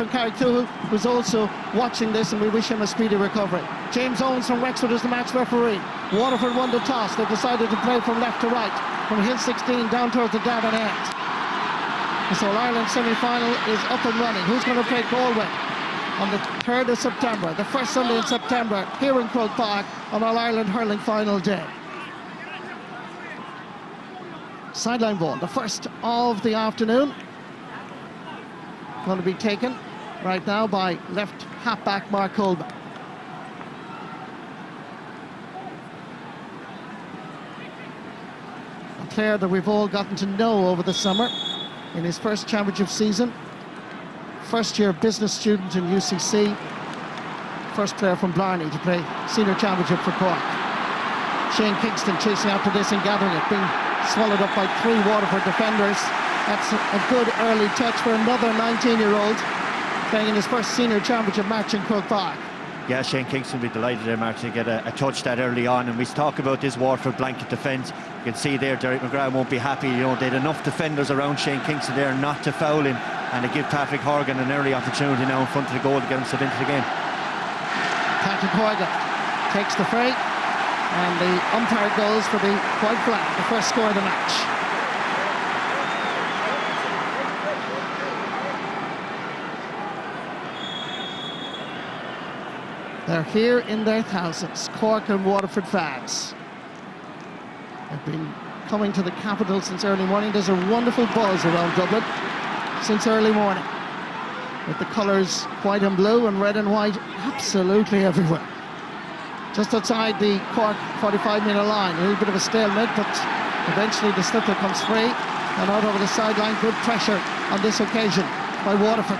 from Carricktool, who's also watching this, and we wish him a speedy recovery. James Owens from Wexford is the match referee. Waterford won the toss. They decided to play from left to right, from Hill 16 down towards the Damon end. This All-Ireland semi-final is up and running. Who's going to play Galway on the 3rd of September, the first Sunday in September, here in Croke Park on All-Ireland hurling final day? Sideline ball, the first of the afternoon. Going to be taken right now by left halfback Mark Coleman. A player that we've all gotten to know over the summer in his first championship season. First year business student in UCC. First player from Blarney to play senior championship for Cork. Shane Kingston chasing after this and gathering it, being swallowed up by 3 Waterford defenders. That's a good early touch for another 19-year-old playing in his first senior championship match in Croke Park. Yeah, Shane Kingston will be delighted there, Mark, to get a touch that early on. And we talk about this Waterford blanket defence. You can see there Derek McGrath won't be happy. You know, they had enough defenders around Shane Kingston there not to foul him, and they give Patrick Horgan an early opportunity now in front of the goal to get himself into the game. Patrick Horgan takes the free, and the umpire goes for the white flag, the first score of the match. They're here in their thousands, Cork and Waterford fans. They've been coming to the capital since early morning. There's a wonderful buzz around Dublin since early morning, with the colours white and blue and red and white absolutely everywhere. Just outside the Cork 45-metre line, a little bit of a stalemate, but eventually the slipper comes free and out over the sideline. Good pressure on this occasion by Waterford.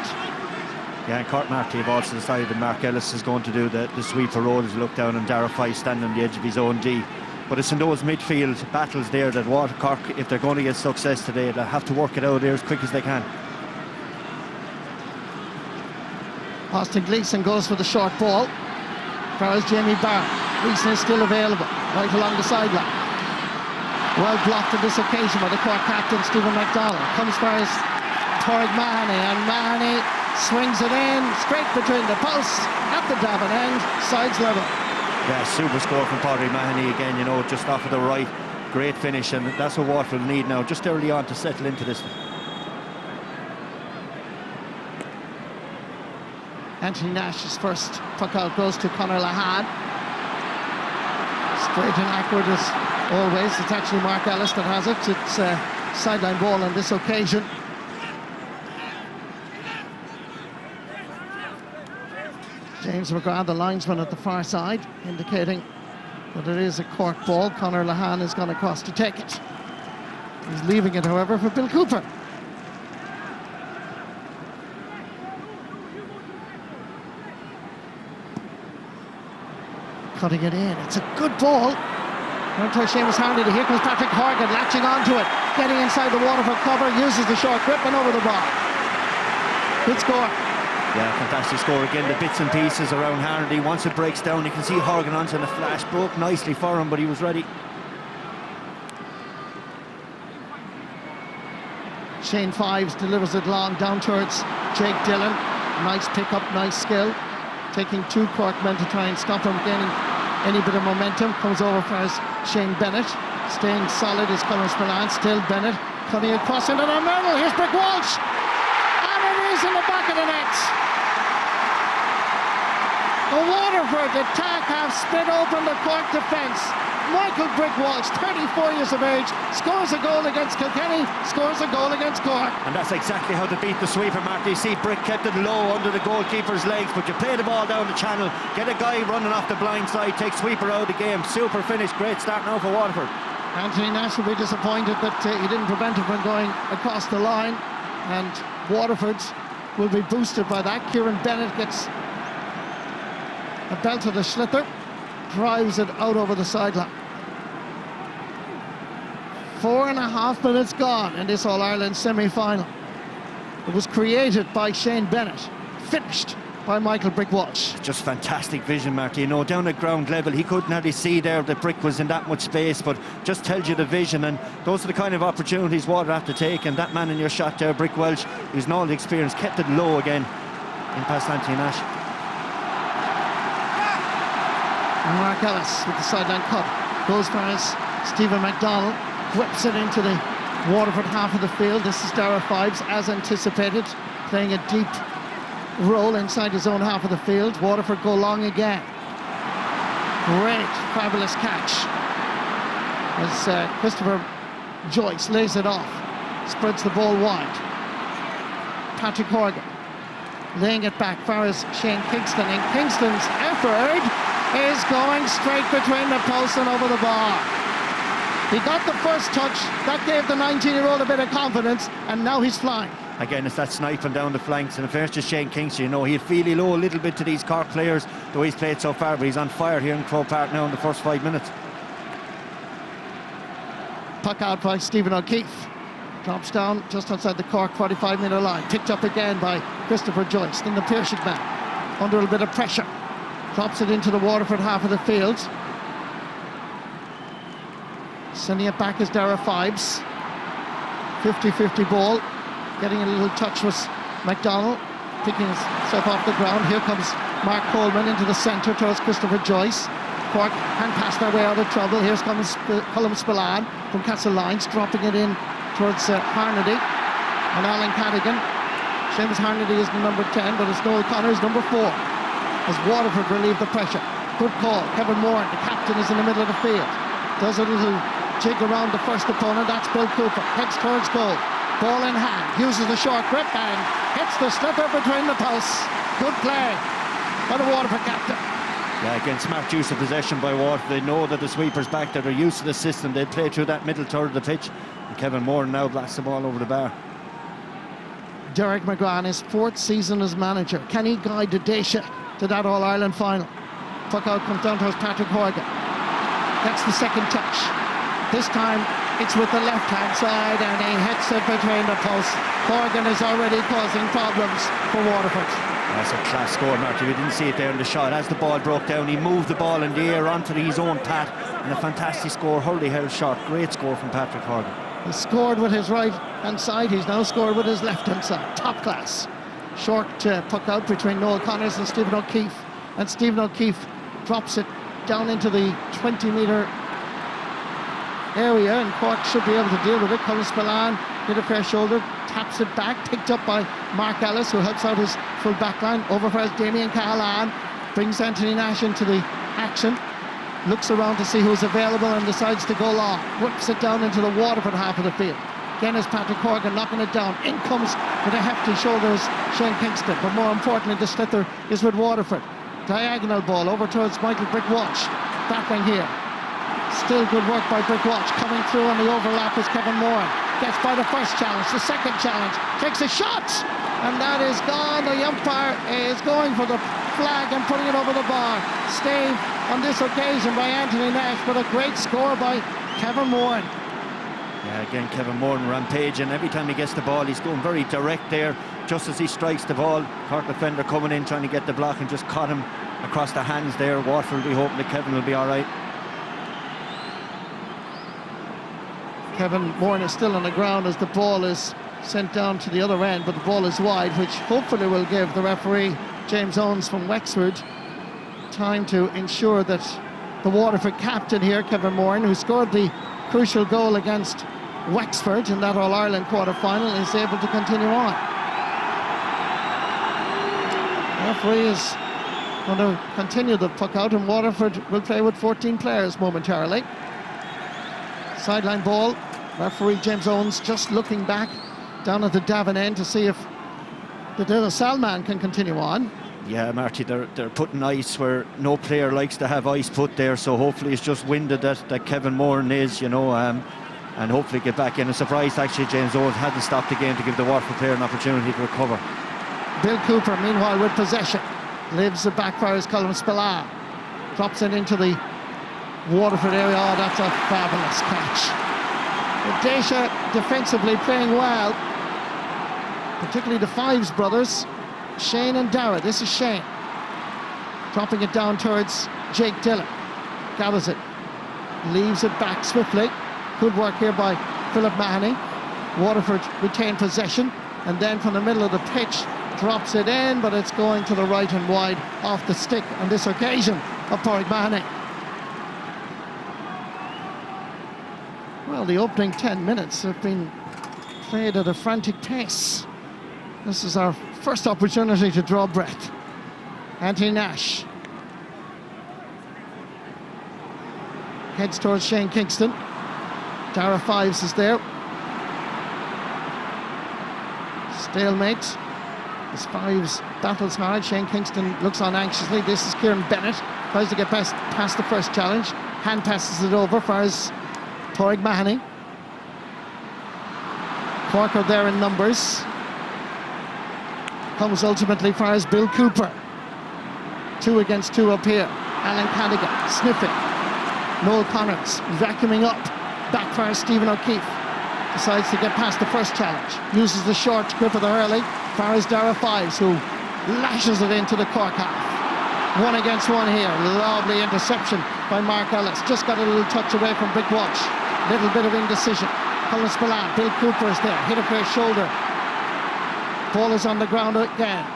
Yeah, and Cork Markie have also decided that Mark Ellison is going to do the sweeper roll as you look down, and Dara Fife standing on the edge of his own D. But it's in those midfield battles there that Cork, if they're going to get success today, they'll have to work it out there as quick as they can. Austin Gleeson goes for the short ball. Far as Jamie Barr. Gleeson is still available right along the sideline. Well blocked on this occasion by the Cork captain Stephen McDonald. Comes far as Torg Mahoney, and Mahoney swings it in straight between the posts at the Davin end. Sides level. Yeah, super score from Paddy Mahoney again, you know, just off of the right. Great finish, and that's what Waterford need now, just early on to settle into this. Anthony Nash's first puck out goes to Conor Lahan. Straight and accurate as always. It's actually Mark Ellis that has it. It's a sideline ball on this occasion. James McGrath, the linesman at the far side, indicating that it is a Cork ball. Conor Lahan has gone across to take it. He's leaving it, however, for Bill Cooper. Cutting it in. It's a good ball. Until Seamus handed it. Here comes Patrick Horgan latching onto it. Getting inside the Waterford cover. Uses the short grip and over the bar. Good score. Yeah, fantastic score again. The bits and pieces around Hardy. Once it breaks down, you can see Horgan onto the flash. Broke nicely for him, but he was ready. Shane Fives delivers it long down towards Jake Dillon. Nice pick-up, nice skill. Taking 2 Cork men to try and stop him gaining any bit of momentum. Comes over for Shane Bennett. Staying solid is Collins Ferland. Still Bennett. Cutting across into the middle. Here's Brick Walsh. And it is in the back of the net. The Waterford attack have split open the Cork defence. Michael Brick Walsh, 34 years of age, scores a goal against Kilkenny, scores a goal against Cork. And that's exactly how to beat the sweeper, Mark. You see Brick kept it low under the goalkeeper's legs, but you play the ball down the channel, get a guy running off the blind side, take sweeper out of the game. Super finish, great start now for Waterford. Anthony Nash will be disappointed that he didn't prevent him from going across the line, and Waterford will be boosted by that. Kieran Bennett gets a belt of the sliotar, drives it out over the sideline. 4.5 minutes gone in this All-Ireland semi-final. It was created by Shane Bennett, finished by Michael Brick Walsh. Just fantastic vision, Marty. You know, down at ground level, he couldn't hardly see there that Brick was in that much space, but just tells you the vision, and those are the kind of opportunities Water have to take. And that man in your shot there, Brick Welsh, who's not all the experience, kept it low again. in past Anthony Nash. And Mark Ellis with the sideline cut. Goes for his Stephen McDonald. Whips it into the Waterford half of the field. This is Dara Fives, as anticipated, playing a deep role inside his own half of the field. Waterford go long again. Great, fabulous catch as Christopher Joyce lays it off, spreads the ball wide. Patrick Horgan laying it back far as Shane Kingston, and Kingston's effort is going straight between the posts and over the bar. He got the first touch, that gave the 19-year-old a bit of confidence, and now he's flying. Again, it's that sniping down the flanks, and in fairness to Shane Kingston, you know, he'll feel low a little bit to these Cork players, the way he's played so far, but he's on fire here in Croke Park now in the first 5 minutes. Puck out by Stephen O'Keefe. Drops down just outside the Cork 45-metre line. Picked up again by Christopher Joyce. Then the Piercing man, under a bit of pressure, drops it into the Waterford half of the field. Sending it back is Dara Fives. 50-50 ball. Getting a little touch was McDonald, picking himself off the ground. Here comes Mark Coleman into the centre towards Christopher Joyce. Cork hand pass their way out of trouble. Here's Colm Spillane from Sidelines, dropping it in towards Harnedy and Alan Cadigan. Seamus Harnedy is the number 10, but it's Noel Connors, number 4, as Waterford relieve the pressure. Good call. Kevin Moore, the captain, is in the middle of the field. Does a little jig around the first opponent. That's Bill Cooper. Heads towards goal. Ball in hand. Uses the short grip and hits the slipper between the posts. Good play by the Waterford captain. Yeah, again, smart use of possession by Waterford. They know that the sweeper's back there. They're used to the system. They play through that middle third of the pitch. And Kevin Moore now blasts the ball over the bar. Derek McGrath, his 4th season as manager. Can he guide the Dacia to that All-Ireland final? Puck out comes down towards Patrick Horgan. That's the second touch. This time it's with the left-hand side and he hits it between the posts. Horgan is already causing problems for Waterford. That's a class score, Marty. We didn't see it there in the shot. As the ball broke down, he moved the ball in the air onto his own tat, and a fantastic score, hurley held shot. Great score from Patrick Horgan. He scored with his right-hand side. He's now scored with his left-hand side. Top class. Short puck out between Noel Connors and Stephen O'Keefe, and Stephen O'Keefe drops it down into the 20-metre area, and Cork should be able to deal with it. Colm Spillane hit a fair shoulder, taps it back, picked up by Mark Ellis, who helps out his full back line. Over for Damien Cahalane, brings Anthony Nash into the action, looks around to see who's available and decides to go long. Whips it down into the Waterford half of the field. Again is Patrick Horgan knocking it down. In comes with a hefty shoulders Shane Kingston, but more importantly the slither is with Waterford. Diagonal ball over towards Michael Brick Walsh. Battling here. Still good work by Brick Walsh. Coming through on the overlap is Kevin Moore. Gets by the first challenge, the second challenge, takes a shot, and that is gone. The umpire is going for the flag and putting it over the bar. Stayed on this occasion by Anthony Nash, but a great score by Kevin Moore. Yeah, again, Kevin Moore rampaging. Every time he gets the ball, he's going very direct there. Just as he strikes the ball, Cork defender coming in trying to get the block and just caught him across the hands there. Waterford will be hoping that Kevin will be all right. Kevin Moore is still on the ground as the ball is sent down to the other end, but the ball is wide, which hopefully will give the referee, James Owens from Wexford, time to ensure that the Waterford captain here, Kevin Moore, who scored the crucial goal against Wexford in that All-Ireland quarter-final, is able to continue on. The referee is going to continue the puck out, and Waterford will play with 14 players momentarily. Sideline ball. Referee James Owens just looking back down at the Gavin end to see if the De La Salle man can continue on. Yeah, Marty, they're putting ice where no player likes to have ice put there, so hopefully it's just winded that Kevin Moore is, you know, and hopefully get back in. I'm surprised actually James Owens hadn't stopped the game to give the Waterford player an opportunity to recover. Bill Cooper, meanwhile, with possession, lives it back for his Colm Spillane, drops it into the Waterford area. Oh, that's a fabulous catch. Dacia defensively playing well, particularly the Fives brothers, Shane and Dara. This is Shane dropping it down towards Jake Dillon. Gathers it, leaves it back swiftly. Good work here by Philip Mahoney. Waterford retain possession, and then from the middle of the pitch, drops it in, but it's going to the right and wide off the stick on this occasion of Padraig Mahoney. Well, the opening 10 minutes have been played at a frantic pace. This is our first opportunity to draw breath. Anthony Nash heads towards Shane Kingston. Dara Fives is there. Stalemate as Fives battles hard. Shane Kingston looks on anxiously. This is Kieran Bennett, tries to get past the first challenge. Hand passes it over for his Padraig Mahoney. Cork are there in numbers. Comes ultimately for his Bill Cooper. 2 against 2 up here. Alan Cadigan sniffing. Noel Connors vacuuming up. Back for Stephen O'Keefe. Decides to get past the first challenge. Uses the short grip of the hurley. For his Dara Fives, who lashes it into the Cork half. 1 against 1 here. Lovely interception by Mark Ellis. Just got a little touch away from Big Walsh. Little bit of indecision. Colin Spillane, Bill Cooper is there. Hit a fair shoulder. Ball is on the ground again.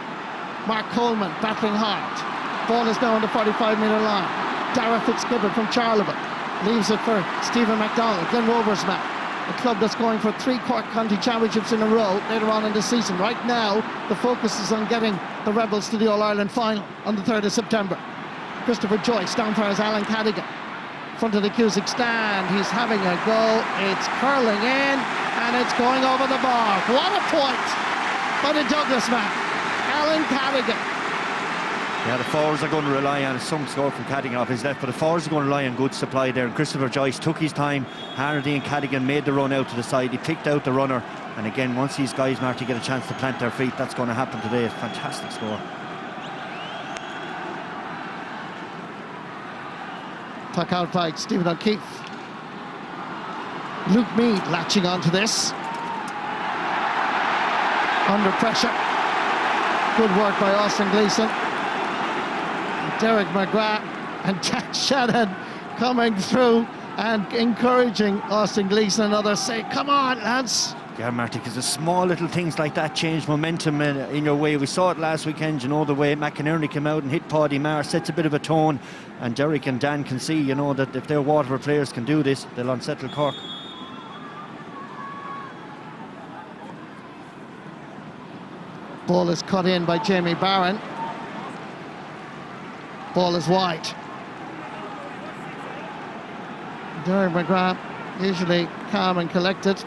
Mark Coleman battling hard. Ball is now on the 45-metre line. Dara Fitzgibbon from Charleville leaves it for Stephen MacDonald, Glen Rovers man. A club that's going for 3 Cork County Championships in a row later on in the season. Right now, the focus is on getting the Rebels to the All-Ireland final on the 3rd of September. Christopher Joyce down for his Alan Cadigan. Front of the Cusick stand, he's having a go. It's curling in, and it's going over the bar. What a point by the Douglas man, Alan Cadigan. Yeah, the forwards are going to rely on some score from Cadigan off his left, but the forwards are going to rely on good supply there. And Christopher Joyce took his time. Hardy and Cadigan made the run out to the side. He picked out the runner. And again, once these guys, Marty, get a chance to plant their feet, that's going to happen today. It's a fantastic score. Puck out by Stephen O'Keefe. Luke Meade latching onto this. Under pressure. Good work by Austin Gleeson. Derek McGrath and Jack Shannon coming through and encouraging Austin Gleeson and others. Say, come on, lads. Yeah, Marty, because the small little things like that change momentum in your way. We saw it last weekend, you know, the way McInerney came out and hit Paddy Maher, sets a bit of a tone, and Derek and Dan can see, you know, that if their Waterford players can do this, they'll unsettle Cork. Ball is cut in by Jamie Barron. Ball is wide. Derek McGrath, usually calm and collected.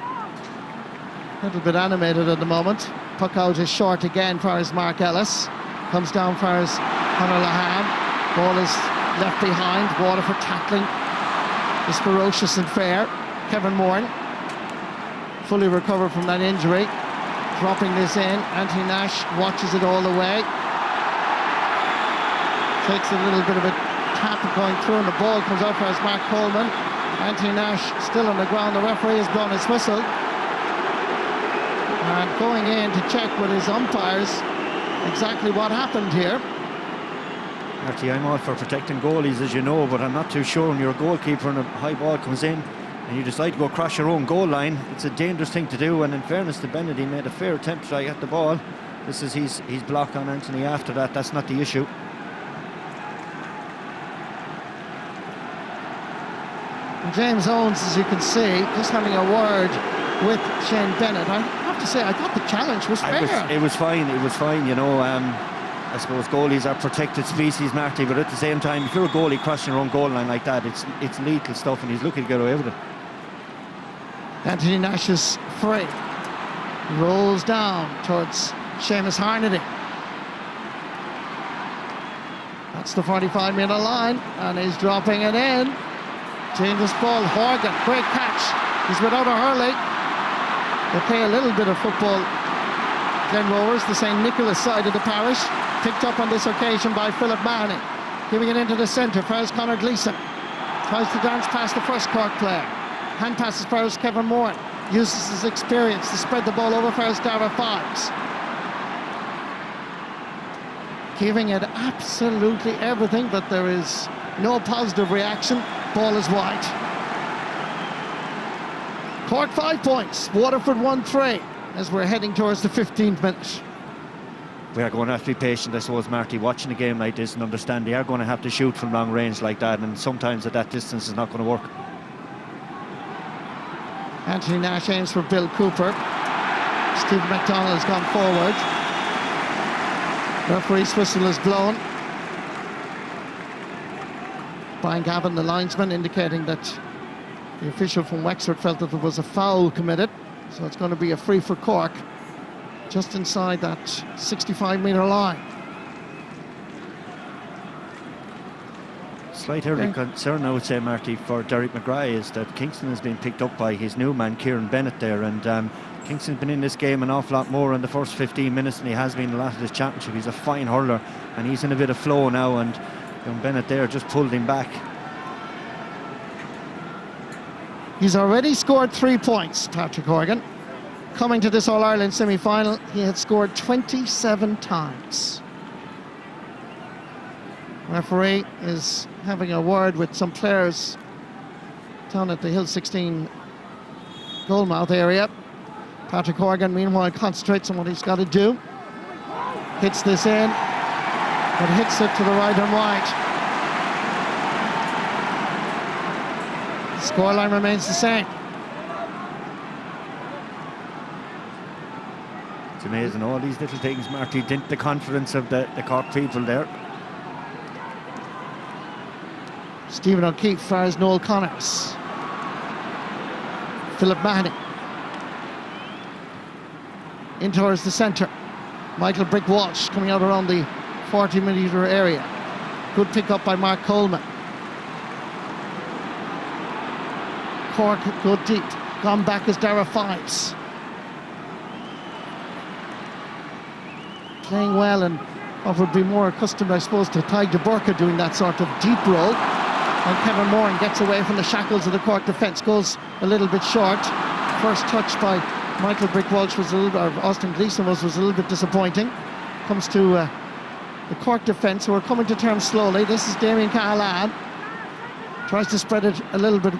A little bit animated at the moment. Puck out is short again for his Mark Ellis. Comes down for his Conor Lahan. Ball is left behind. Waterford tackling is ferocious and fair. Kevin Moran, fully recovered from that injury. Dropping this in. Anthony Nash watches it all the way. Takes a little bit of a tap going through, and the ball comes out for his Mark Coleman. Anthony Nash still on the ground. The referee has blown his whistle. And going in to check with his umpires exactly what happened here. Marty, I'm all for protecting goalies, as you know, but I'm not too sure when you're a goalkeeper and a high ball comes in and you decide to go across your own goal line. It's a dangerous thing to do, and in fairness to Bennett, he made a fair attempt to try to get the ball. This is his block on Anthony after that. That's not the issue. And James Owens, as you can see, just having a word with Shane Bennett. I have to say, I thought the challenge was fair. It was fine, you know. I suppose goalies are protected species, Marty, but at the same time, if you're a goalie crossing your own goal line like that, it's lethal stuff, and he's looking to get away with it. Anthony Nash is free. Rolls down towards Seamus Harnedy. That's the 45-metre line, and he's dropping it in. Dangerous ball. Horgan, great catch. He's without a hurley. They play a little bit of football, Glen Rovers, the St. Nicholas side of the parish. Picked up on this occasion by Philip Mahoney. Giving it into the centre for his Conor Gleeson. Tries to dance past the first Cork player. Hand passes for his Kevin Moore. Uses his experience to spread the ball over for his Dara Fives. Giving it absolutely everything, but there is no positive reaction. Ball is wide. Cork 5 points, Waterford 1-3 as we're heading towards the 15th minute. we are going to have to be patient, I suppose, Marty, watching a game like this and understand they are going to have to shoot from long range like that, and sometimes at that distance is not going to work. Anthony Nash aims for Bill Cooper. Stephen McDonald has gone forward. Referee's whistle is blown. Brian Gavin, the linesman, indicating that the official from Wexford felt that there was a foul committed, so it's going to be a free for Cork just inside that 65-metre line. Slight early concern, I would say, Marty, for Derek McGrath is that Kingston has been picked up by his new man Kieran Bennett there, and Kingston's been in this game an awful lot more in the first 15 minutes than he has been in the last of this championship. He's a fine hurler and he's in a bit of flow now, and young Bennett there just pulled him back. He's already scored 3 points, Patrick Horgan. Coming to this All-Ireland semi-final, he had scored 27 times. Referee is having a word with some players down at the Hill 16 goalmouth area. Patrick Horgan, meanwhile, concentrates on what he's got to do. Hits this in, but hits it to the right and wide. The scoreline remains the same. It's amazing, all these little things, Marty, dent the confidence of the Cork people there. Stephen O'Keefe fires Noel Connors. Philip Mahoney. In towards the centre. Michael Brick Walsh coming out around the 40-metre area. Good pick up by Mark Coleman. Cork go deep. Gone back as Dara Fives. Playing well, and what would be more accustomed, I suppose, to Ty de Burka doing that sort of deep roll. And Kevin Moran gets away from the shackles of the Cork defence, goes a little bit short. First touch by Michael Brick Walsh was a little, or Austin Gleeson was a little bit disappointing. Comes to the Cork defence, who are coming to terms slowly. This is Damien Cahalane. Tries to spread it a little bit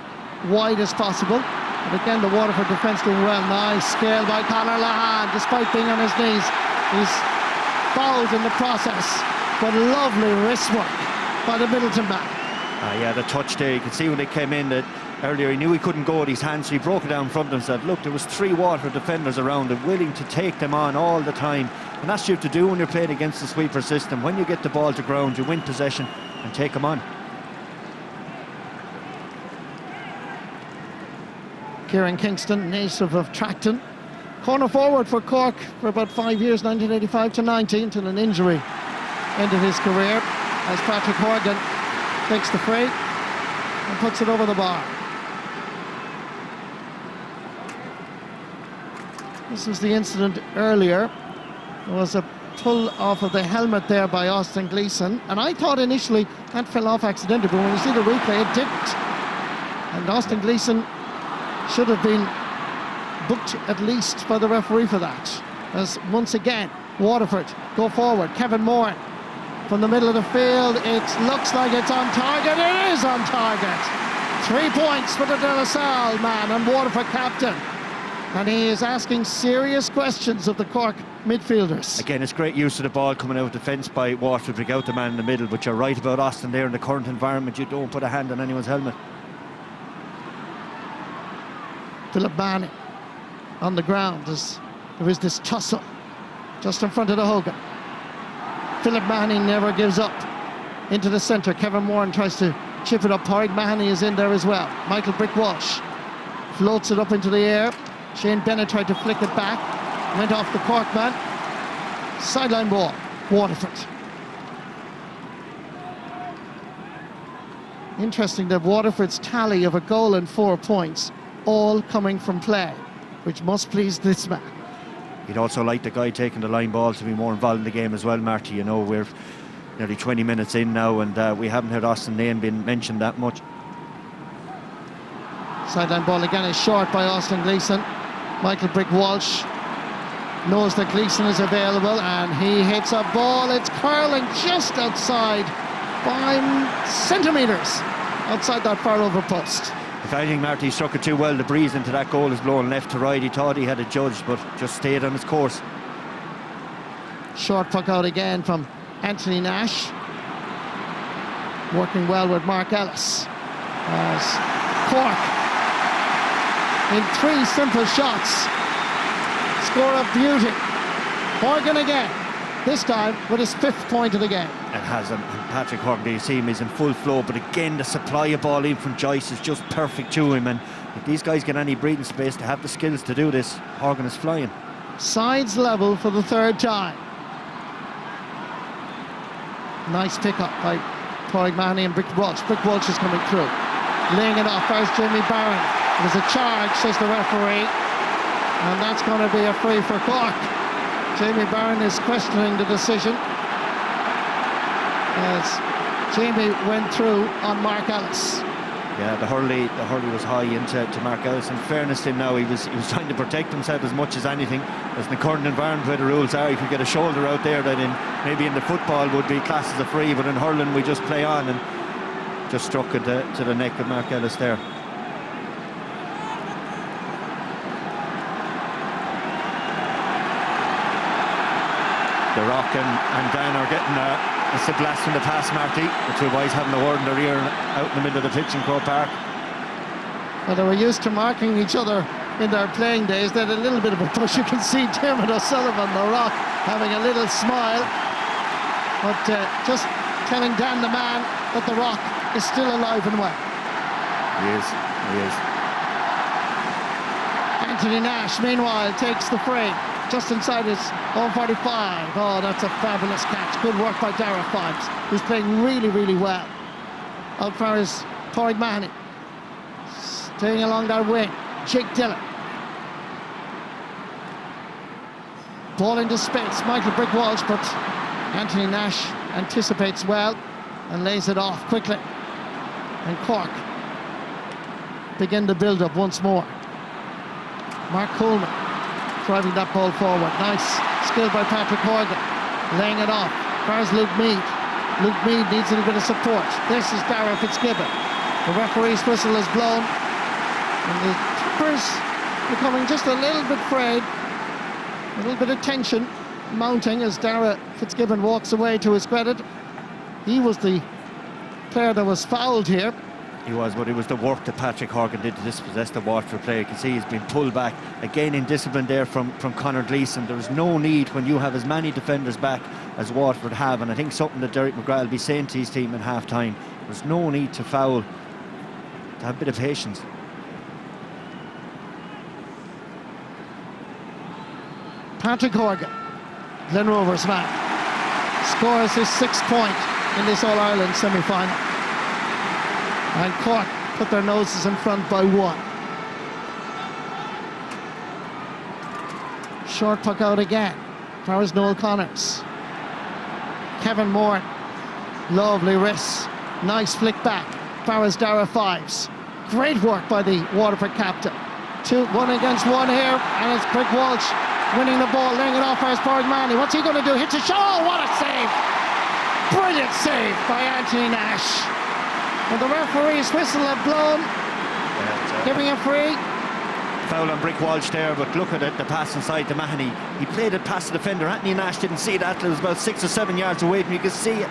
wide as possible. But again, the Waterford defence doing well. Nice scale by Conor Lahan, despite being on his knees. He's fouled in the process, but lovely wrist work by the Middleton man. Yeah, the touch there, you could see when they came in that earlier he knew he couldn't go with his hands, so he broke it down in front of him and said, look, there was 3 Waterford defenders around him willing to take them on all the time, and that's what you have to do when you're playing against the sweeper system. When you get the ball to ground, you win possession and take them on. Kieran Kingston, native of Tracton, corner forward for Cork for about 5 years, 1985 to 90, until an injury ended his career, as Patrick Horgan takes the free and puts it over the bar. This was the incident earlier. There was a pull off of the helmet there by Austin Gleeson, and I thought initially that fell off accidentally, but when you see the replay, it didn't. And Austin Gleeson should have been booked at least by the referee for that. As once again, Waterford go forward. Kevin Moran from the middle of the field. It looks like it's on target. It is on target. 3 points for the De La Salle man and Waterford captain. And he is asking serious questions of the Cork midfielders. Again, it's great use of the ball coming out of defence by Waterford to bring out the man in the middle, but you're right about Austin there. In the current environment, you don't put a hand on anyone's helmet. Philip Mahoney on the ground as there is this tussle just in front of the Hogan. Philip Mahoney never gives up. Into the centre, Kevin Moran tries to chip it up. Padraig Mahoney is in there as well. Michael Brick Walsh floats it up into the air. Shane Bennett tried to flick it back, went off the Cork man. Sideline ball, Waterford. Interesting that Waterford's tally of a goal and 4 points all coming from play, which must please this man. You'd also like the guy taking the line ball to be more involved in the game as well, Marty. You know, we're nearly 20 minutes in now, and we haven't heard Austin Lane being mentioned that much. Sideline ball again is short by Austin Gleeson. Michael Brick Walsh knows that Gleeson is available, and he hits a ball. It's curling just outside by centimetres outside that far over post. If anything, Marty struck it too well. The breeze into that goal is blowing left to right. He thought he had it judged, but just stayed on his course. Short puck out again from Anthony Nash. Working well with Mark Ellis. As Cork, in 3 simple shots, score of beauty. Horgan again, this time with his 5th point of the game. It has him. Patrick Horgan, you see him, he's in full flow, but again the supply of ball in from Joyce is just perfect to him, and if these guys get any breathing space to have the skills to do this, Horgan is flying. Sides level for the 3rd time. Nice pick-up by Padraig Mahoney and Brick Walsh. Brick Walsh is coming through. Laying it off, there's Jamie Barron. There's a charge, says the referee, and that's going to be a free for Cork. Jamie Barron is questioning the decision as Jamie went through on Mark Ellis. Yeah, the hurley was high into Mark Ellison. In fairness to him now, he was trying to protect himself as much as anything. As in the current environment where the rules are, if you get a shoulder out there, that maybe in the football would be classed as a free, but in hurling we just play on, and just struck it to the neck of Mark Ellis there. The Rock and Dan are getting a blast from the pass, Marty. The 2 boys having a word in their ear out in the middle of the pitch in Croke Park. Well, they were used to marking each other in their playing days. They had a little bit of a push. You can see Dermot O'Sullivan, the Rock, having a little smile. But just telling Dan the man that the Rock is still alive and well. He is. Anthony Nash, meanwhile, takes the free. Just inside his own 45. Oh, that's a fabulous catch. Good work by Dara Fives, who's playing really, really well. Out far is Padraig Mahoney. Staying along that wing, Jake Dillon. Ball into space, Michael Brick Walsh, but Anthony Nash anticipates well and lays it off quickly. And Cork begin the build-up once more. Mark Coleman driving that ball forward. Nice skill by Patrick Horgan. Laying it off. There's Luke Meade. Luke Meade needs a little bit of support. This is Dara Fitzgibbon. The referee's whistle is blown. And the keepers becoming just a little bit frayed. A little bit of tension mounting as Dara Fitzgibbon walks away. To his credit, he was the player that was fouled here. He was, but it was the work that Patrick Horgan did to dispossess the Waterford player. You can see he's been pulled back. Again, in discipline there from Conor Gleeson. There's no need when you have as many defenders back as Waterford have, and I think something that Derek McGrath will be saying to his team in half-time. There's no need to foul, to have a bit of patience. Patrick Horgan, Glen Rovers man, scores his 6th point in this All-Ireland semi-final. And Cork put their noses in front by 1. Short puck out again. There is Noel Connors. Kevin Moore, lovely wrists. Nice flick back. Farrell's Dara Fives. Great work by the Waterford captain. 1 against 1 here, and it's Brick Walsh winning the ball, laying it off for his Padraig Mahoney. What's he going to do? Hits a shot. Oh, what a save! Brilliant save by Anthony Nash. And the referee's whistle had blown, giving a free. Foul on Brick Walsh there, but look at it, the pass inside to Mahoney. He played it past the defender. Anthony Nash didn't see that. It was about 6 or 7 yards away from you. You can see it.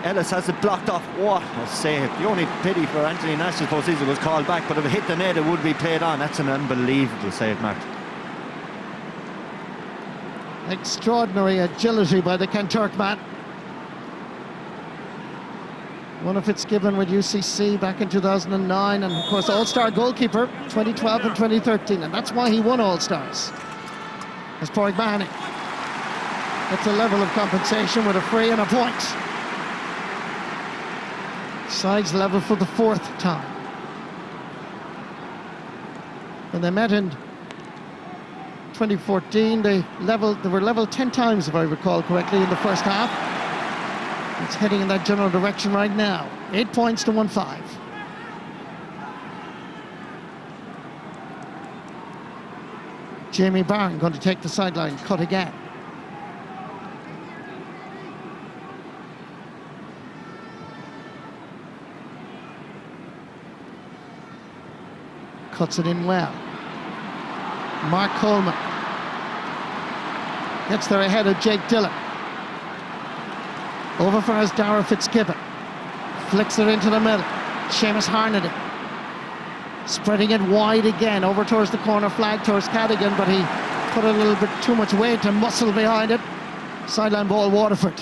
Ellis has it blocked off. What a save. The only pity for Anthony Nash, I suppose, is it was called back, but if it hit the net, it would be played on. That's an unbelievable save, Mark. Extraordinary agility by the Kanturk man. One of Fitzgibbon with UCC back in 2009, and of course All-Star goalkeeper 2012 and 2013, and that's why he won All-Stars. As Padraig Mahoney gets a level of compensation with a free and a point. Sides level for the 4th time. When they met in 2014, they were level 10 times, if I recall correctly, in the first half. It's heading in that general direction right now. 8 points to 1-5. Jamie Barron going to take the sideline cut again. Cuts it in well. Mark Coleman gets there ahead of Jake Dillon. Over for us, Dara Fitzgibbon. Flicks it into the middle. Seamus Harnedy. Spreading it wide again, over towards the corner flag, towards Cadigan, but he put a little bit too much weight and muscle behind it. Sideline ball, Waterford.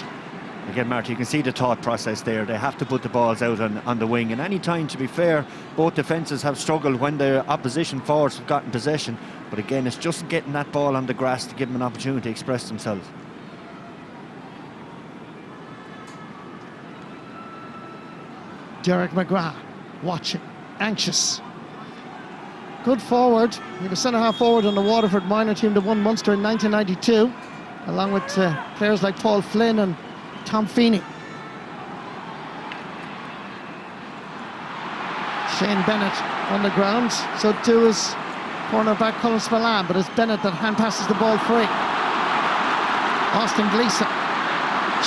Again, Marty, you can see the thought process there. They have to put the balls out on the wing. And any time, to be fair, both defences have struggled when the opposition forwards have gotten possession. But again, it's just getting that ball on the grass to give them an opportunity to express themselves. Derek McGrath, watching, anxious. Good forward. He was centre-half forward on the Waterford minor team that won Munster in 1992, along with players like Paul Flynn and Tom Feeney. Shane Bennett on the ground, so too is cornerback Colin Spillane, but it's Bennett that hand passes the ball free. Austin Gleeson,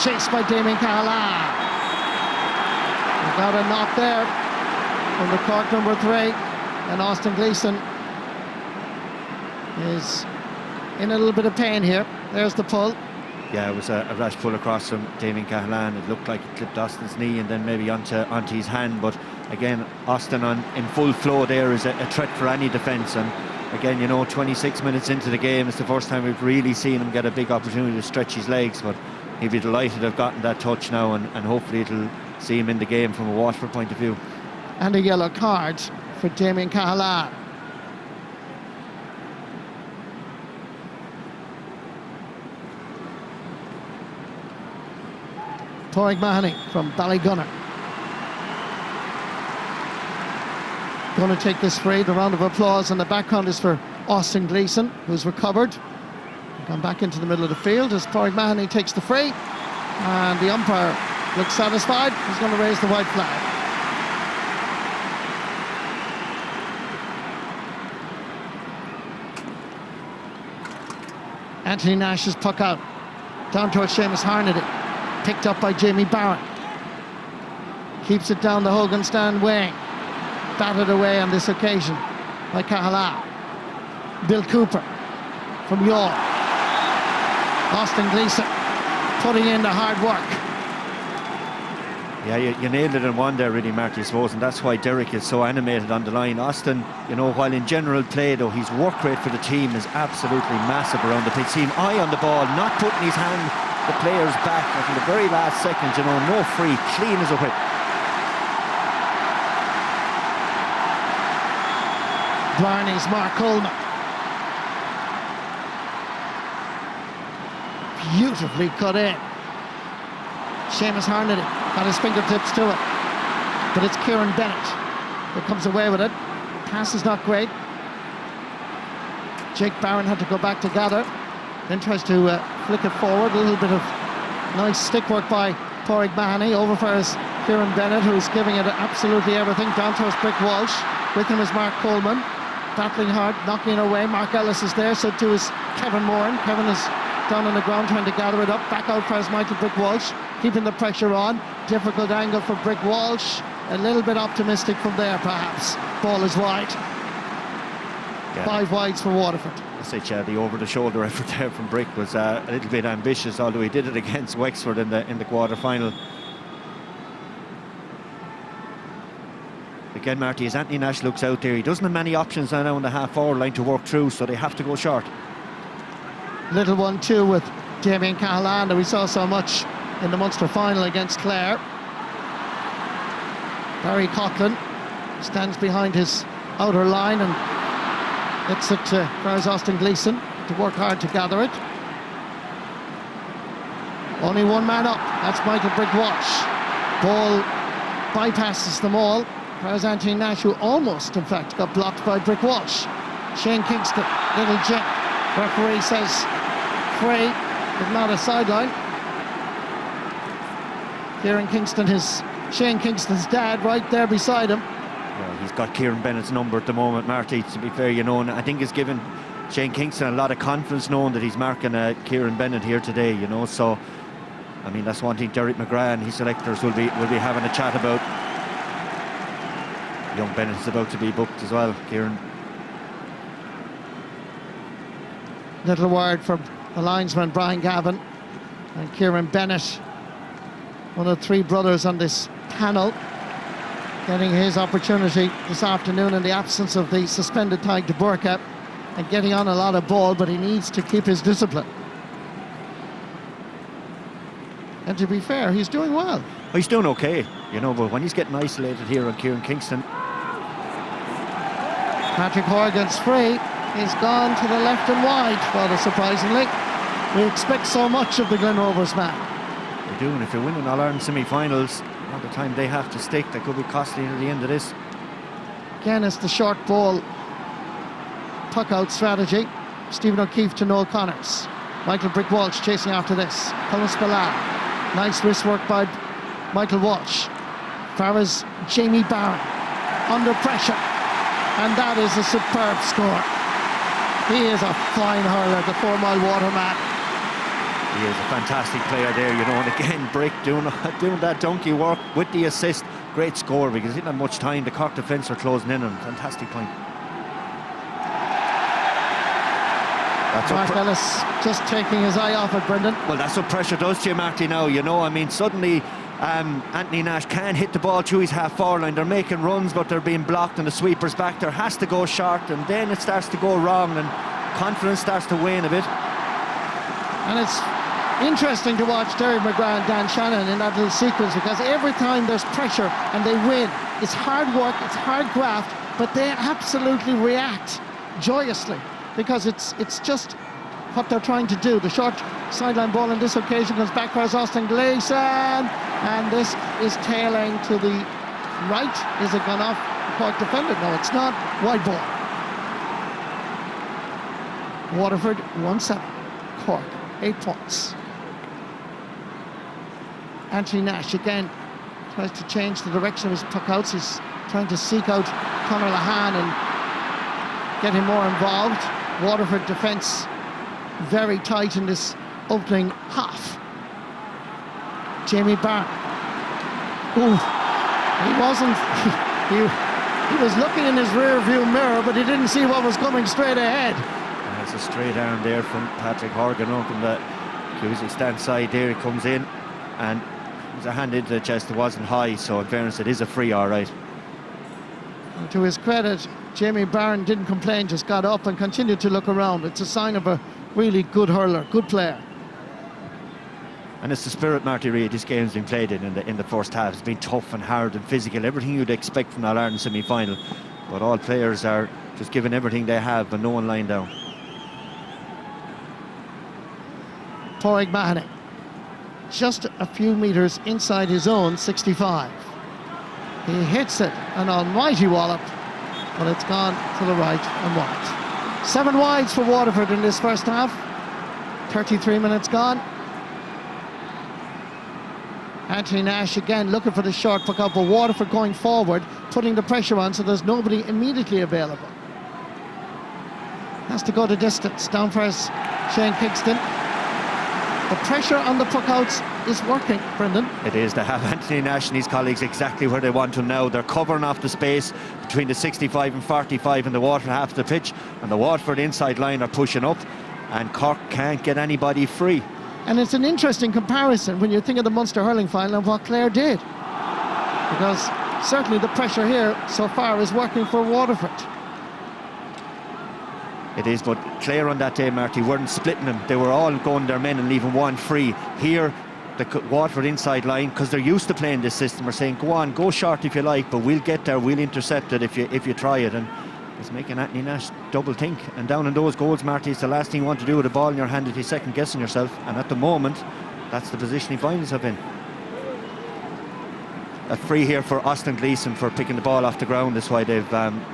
chased by Damon Cahalane. We got a knock there from the Cork number 3, and Austin Gleeson is in a little bit of pain here. There's the pull. Yeah, it was a rash pull across from Damon Cahalane. It looked like it clipped Austin's knee and then maybe onto his hand. But again, Austin in full flow there is a threat for any defence. And again, you know, 26 minutes into the game, it's the first time we've really seen him get a big opportunity to stretch his legs. But he'll be delighted to have gotten that touch now, and hopefully it'll see him in the game from a Waterford point of view. And a yellow card for Damien Cahalane. Torrig Mahoney from Ballygunner. Going to take this free. The round of applause in the background is for Austin Gleeson, who's recovered. Gone back into the middle of the field as Torrig Mahoney takes the free. And the umpire looks satisfied. He's going to raise the white flag. Anthony Nash's puck out. Down towards Seamus Harnedy. Picked up by Jamie Barron. Keeps it down the Hogan stand wing. Batted away on this occasion by Cahalane. Bill Cooper from York. Austin Gleeson putting in the hard work. Yeah, you nailed it in one there, really, Marty, I suppose, and that's why Derek is so animated on the line. Austin, you know, while in general play, though, his work rate for the team is absolutely massive around the pitch. See him eye on the ball, not putting his hand the player's back until the very last second, you know, no free, clean as a whip. Blarney's Mark Coleman. Beautifully cut in. Seamus Harnedy got his fingertips to it, but it's Kieran Bennett that comes away with it. Pass is not great. Jake Barron had to go back to gather, then tries to flick it forward. A little bit of nice stick work by Torrig Mahoney. Over for his Kieran Bennett, who's giving it absolutely everything. Down towards Brick Walsh. With him is Mark Coleman, battling hard, knocking it away. Mark Ellis is there, so too is Kevin Moran. Kevin is down on the ground trying to gather it up. Back out for his Michael Brick Walsh, keeping the pressure on. Difficult angle for Brick Walsh. A little bit optimistic from there, perhaps. Ball is wide. Yeah. 5 wides for Waterford. I say, the over-the-shoulder effort there from Brick was a little bit ambitious, although he did it against Wexford in the quarter-final. Again, Marty, as Anthony Nash looks out there, he doesn't have many options now on the half-forward line to work through, so they have to go short. Little 1-2 with Damien Cahalane that we saw so much in the Munster final against Clare. Barry Coughlin stands behind his outer line and gets it to Austin Gleeson to work hard to gather it. Only one man up, that's Michael Brick Walsh. Ball bypasses them all. Whereas Anthony Nash, who almost, in fact, got blocked by Brick Walsh. Shane Kingston, little jump. Referee says free, but not a sideline. Kieran Kingston is Shane Kingston's dad right there beside him. Well, he's got Kieran Bennett's number at the moment, Marty, to be fair, you know, and I think it's given Shane Kingston a lot of confidence knowing that he's marking Kieran Bennett here today, you know, so I mean, that's one thing Derek McGrath and his selectors will be having a chat about. Young Bennett is about to be booked as well, Kieran. Little word from the linesman Brian Gavin, and Kieran Bennett one of 3 brothers on this panel, getting his opportunity this afternoon in the absence of the suspended tag to Burka, and getting on a lot of ball, but he needs to keep his discipline. And to be fair, he's doing well. He's doing okay, you know, but when he's getting isolated here on Kieran Kingston. Patrick Horgan's free. He's gone to the left and wide, rather surprisingly. We expect so much of the Glen Rovers man. They do, and if you're winning All-Ireland semi-finals, all the time they have to stick, that could be costly at the end of this. Again, it's the short ball tuck-out strategy. Stephen O'Keefe to Noel Connors. Michael Brick Walsh chasing after this. Colin Spillane. Nice wrist work by Michael Walsh. Farah's Jamie Barron under pressure, and that is a superb score. He is a fine hurler, the 4-mile waterman. He is a fantastic player there, you know, and again, Brick doing that donkey work with the assist. Great score, because he didn't have much time. The Cork defence are closing in on him. Fantastic point. Mark Ellis just taking his eye off it, Brendan. Well, that's what pressure does to you, Marty, now, you know. I mean, suddenly Anthony Nash can't hit the ball through his half-forward line. They're making runs, but they're being blocked, and the sweeper's back there. Has to go short, and then it starts to go wrong, and confidence starts to wane a bit. And it's interesting to watch Derek McGrath and Dan Shannon in that little sequence, because every time there's pressure and they win, it's hard work, it's hard graft, but they absolutely react joyously, because it's just what they're trying to do. The short sideline ball on this occasion comes back across Austin Gleason, and this is tailing to the right. Is it gone off the Cork defender? No, it's not. Wide ball. Waterford 1-7. Cork 8 points. Anthony Nash again tries to change the direction of his puck-outs. He's trying to seek out Conor Lahan and get him more involved. Waterford defence very tight in this opening half. Jamie Barron. Ooh, he wasn't. he was looking in his rear view mirror, but he didn't see what was coming straight ahead. That's a straight arm there from Patrick Horgan up in the accusing stand side there. He comes in, and there's a hand into the chest that wasn't high, so in fairness, it is a free, all right. And to his credit, Jamie Barron didn't complain, just got up and continued to look around. It's a sign of a really good hurler, good player. And it's the spirit, Marty Reid, this game's been played in the first half. It's been tough and hard and physical, everything you'd expect from that Ireland semi-final. But all players are just giving everything they have, but no one lying down. Torrig Mahoney, just a few metres inside his own 65. He hits it, an almighty wallop, but it's gone to the right and wide. 7 wides for Waterford in this first half. 33 minutes gone. Anthony Nash again looking for the short puck out, but Waterford going forward, putting the pressure on, so there's nobody immediately available. Has to go the distance. Down for Shane Kingston. The pressure on the puck-outs is working, Brendan. It is. They have Anthony Nash and his colleagues exactly where they want him now. They're covering off the space between the 65 and 45 in the Waterford half of the pitch, and the Waterford inside line are pushing up, and Cork can't get anybody free. And it's an interesting comparison when you think of the Munster hurling final and what Clare did, because certainly the pressure here so far is working for Waterford. It is, but Clare on that day, Marty, weren't splitting them. They were all going their men and leaving one free. Here, the Waterford inside line, because they're used to playing this system, are saying, go on, go short if you like, but we'll get there, we'll intercept it if you try it. And it's making Anthony Nash double think. And down in those goals, Marty, it's the last thing you want to do with a ball in your hand if you're second guessing yourself. And at the moment, that's the position he finds himself in. A free here for Austin Gleason for picking the ball off the ground. That's why they've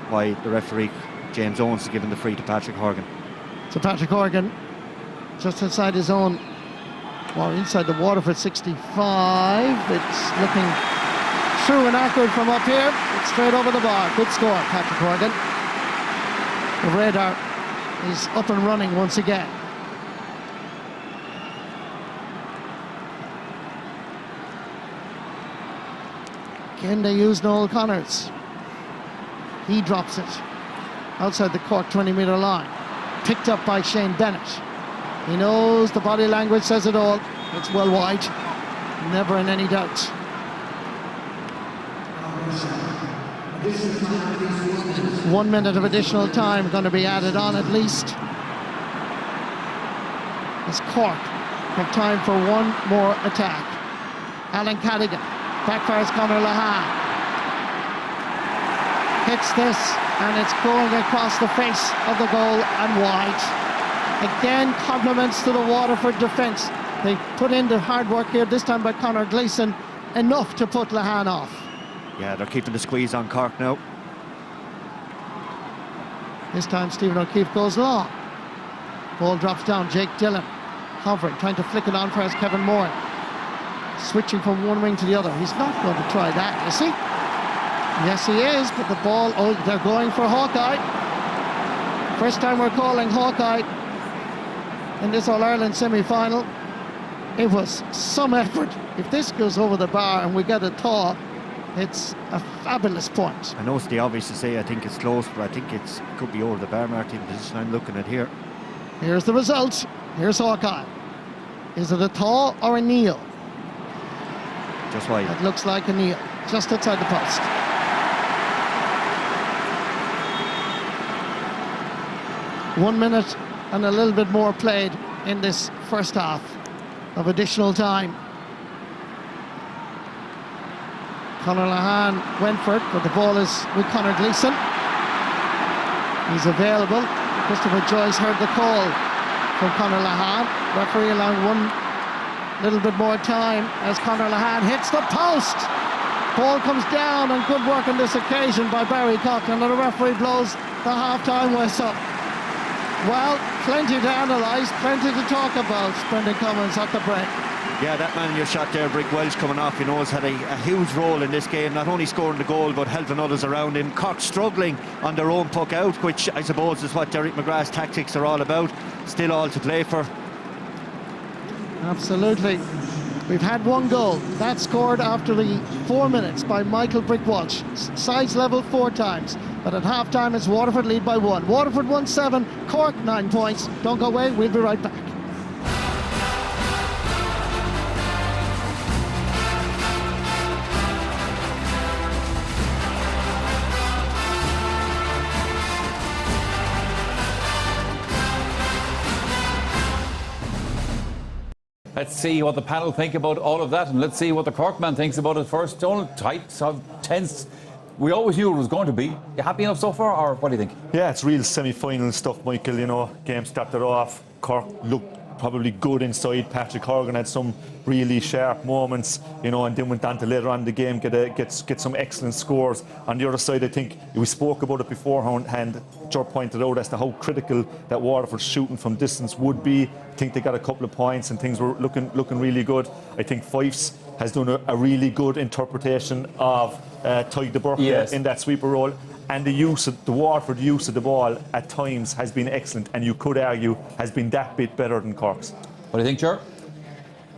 why the referee James Owens has given the free to Patrick Horgan. So Patrick Horgan just inside his own, or inside the Waterford 65. It's looking true and accurate from up here. It's straight over the bar. Good score, Patrick Horgan. The radar is up and running once again. Can they use Noel Connors? He drops it outside the Cork 20-metre line. Picked up by Shane Bennett. He knows the body language says it all. It's well wide. never in any doubt. One minute of additional time going to be added on at least. As Cork have time for one more attack. Alan Cadigan backfires Conor Lahan. Hits this, and it's going across the face of the goal and wide. Again, compliments to the Waterford defence. They put in the hard work here, this time by Conor Gleeson, enough to put Lahan off. Yeah, they're keeping the squeeze on Cork now. This time Stephen O'Keefe goes long. Ball drops down, Jake Dillon hovering, trying to flick it on for us, Kevin Moore. Switching from one wing to the other. He's not going to try that, is he? Yes, he is, but the ball, oh, they're going for Hawkeye. First time we're calling Hawkeye in this All-Ireland semi-final. It was some effort. If this goes over the bar and we get a thaw, it's a fabulous point. I know it's the obvious to say I think it's close, but I think it could be over the bar, Marty, the position I'm looking at here. Here's the result. Here's Hawkeye. Is it a thaw or a kneel? Just wide. It looks like a kneel, just outside the post. One minute and a little bit more played in this first half of additional time. Conor Lahan went for it, but the ball is with Conor Gleeson. He's available. Christopher Joyce heard the call from Conor Lahan. Referee allowing one little bit more time as Conor Lahan hits the post. Ball comes down, and good work on this occasion by Barry Coughlin, and the referee blows the half-time whistle. Well, plenty to analyse, plenty to talk about. Brendan Cummins at the break. Yeah, that man in your shot there, Brick Welch, coming off, you know, has had a huge role in this game, not only scoring the goal but helping others around him. Cork struggling on their own puck out, which I suppose is what Derek McGrath's tactics are all about. Still all to play for. Absolutely. We've had one goal. That scored after the 4 minutes by Michael Brick Welch. Sides level 4 times. But at half-time, it's Waterford lead by 1. Waterford 1-7, Cork 9 points. Don't go away, we'll be right back. Let's see what the panel think about all of that, and let's see what the Cork man thinks about it first. Donald, tight, tense. We always knew it was going to be. You happy enough so far, or what do you think? Yeah, it's real semi-final stuff, Michael. You know, game started off. Cork looked probably good inside. Patrick Horgan had some really sharp moments, you know, and then went on to later on in the game get some excellent scores. On the other side, I think we spoke about it beforehand. Joe pointed out as to how critical that Waterford shooting from distance would be. I think they got a couple of points and things were looking really good. I think Fifes has done a really good interpretation of Tadhg de Burke in that sweeper role. And the Waterford use of the ball at times has been excellent, and you could argue has been that bit better than Cork's. What do you think, Ger?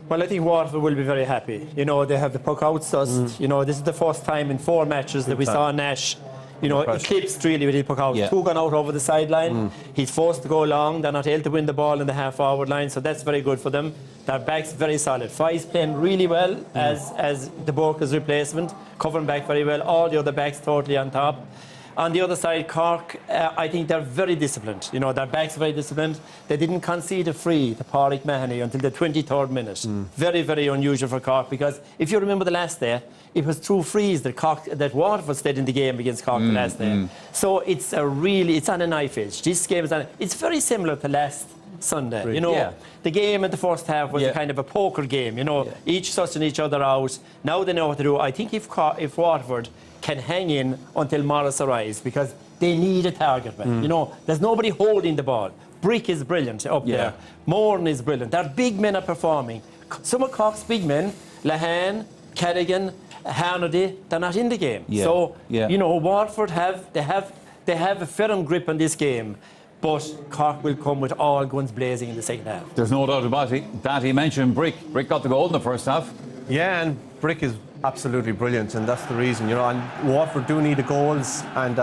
Well, I think Waterford will be very happy. You know, they have the puck outsussed. You know, this is the first time in 4 matches that we saw Nash, you know, eclipsed really with his puck out. 2 gone out over the sideline. He's forced to go long. They're not able to win the ball in the half-forward line, so that's very good for them. Their back's very solid. Five's playing really well as the Burke's replacement, covering back very well. All the other backs totally on top. On the other side, Cork, I think they're very disciplined. You know, their back's very disciplined. They didn't concede a free to Pádraig Mahoney until the 23rd minute. Very, very unusual for Cork, because if you remember the last day, it was through frees that Waterford stayed in the game against Cork the last day. So it's it's on a knife edge. This game is it's very similar to last Sunday. You know, the game in the first half was a kind of a poker game. You know, each sussing each other out. Now they know what to do. I think if Waterford can hang in until Morris arrives, because they need a target man. You know, there's nobody holding the ball. Brick is brilliant up there. Morn is brilliant. Their big men are performing. Some of Cork's big men, Lahan, Cadigan, Harnedy, they're not in the game. So you know, Waterford have a firm grip on this game. But Cork will come with all guns blazing in the second half. There's no doubt about it. That he mentioned Brick. Brick got the goal in the first half. Yeah, and Brick is absolutely brilliant, and that's the reason, you know. And Waterford do need the goals, and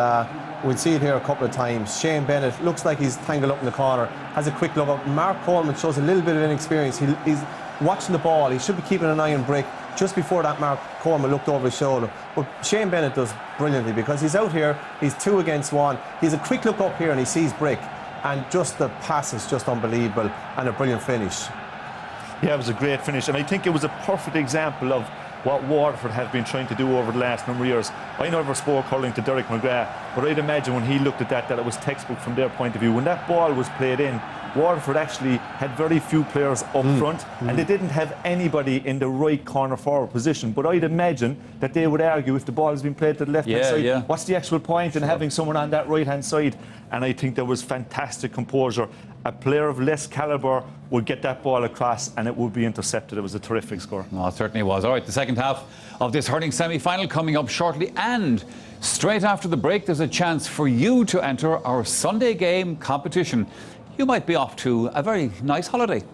we'll see it here a couple of times. Shane Bennett looks like he's tangled up in the corner, has a quick look up. Mark Coleman shows a little bit of inexperience. He's watching the ball. He should be keeping an eye on Brick. just before that, Mark Coleman looked over his shoulder. But Shane Bennett does brilliantly because he's out here, he's 2 against 1. He's a quick look up here and he sees Brick. And just the pass is just unbelievable and a brilliant finish. Yeah, it was a great finish. And I think it was a perfect example of what Waterford have been trying to do over the last number of years. I never spoke hurling to Derek McGrath, but I'd imagine when he looked at that it was textbook from their point of view. When that ball was played in, Waterford actually had very few players up front, and they didn't have anybody in the right corner forward position. But I'd imagine that they would argue if the ball has been played to the left-hand side, what's the actual point in having someone on that right-hand side? And I think there was fantastic composure. A player of less calibre would get that ball across and it would be intercepted. It was a terrific score. No, it certainly was. All right, the second half of this hurling semi-final coming up shortly, and straight after the break there's a chance for you to enter our Sunday game competition. You might be off to a very nice holiday.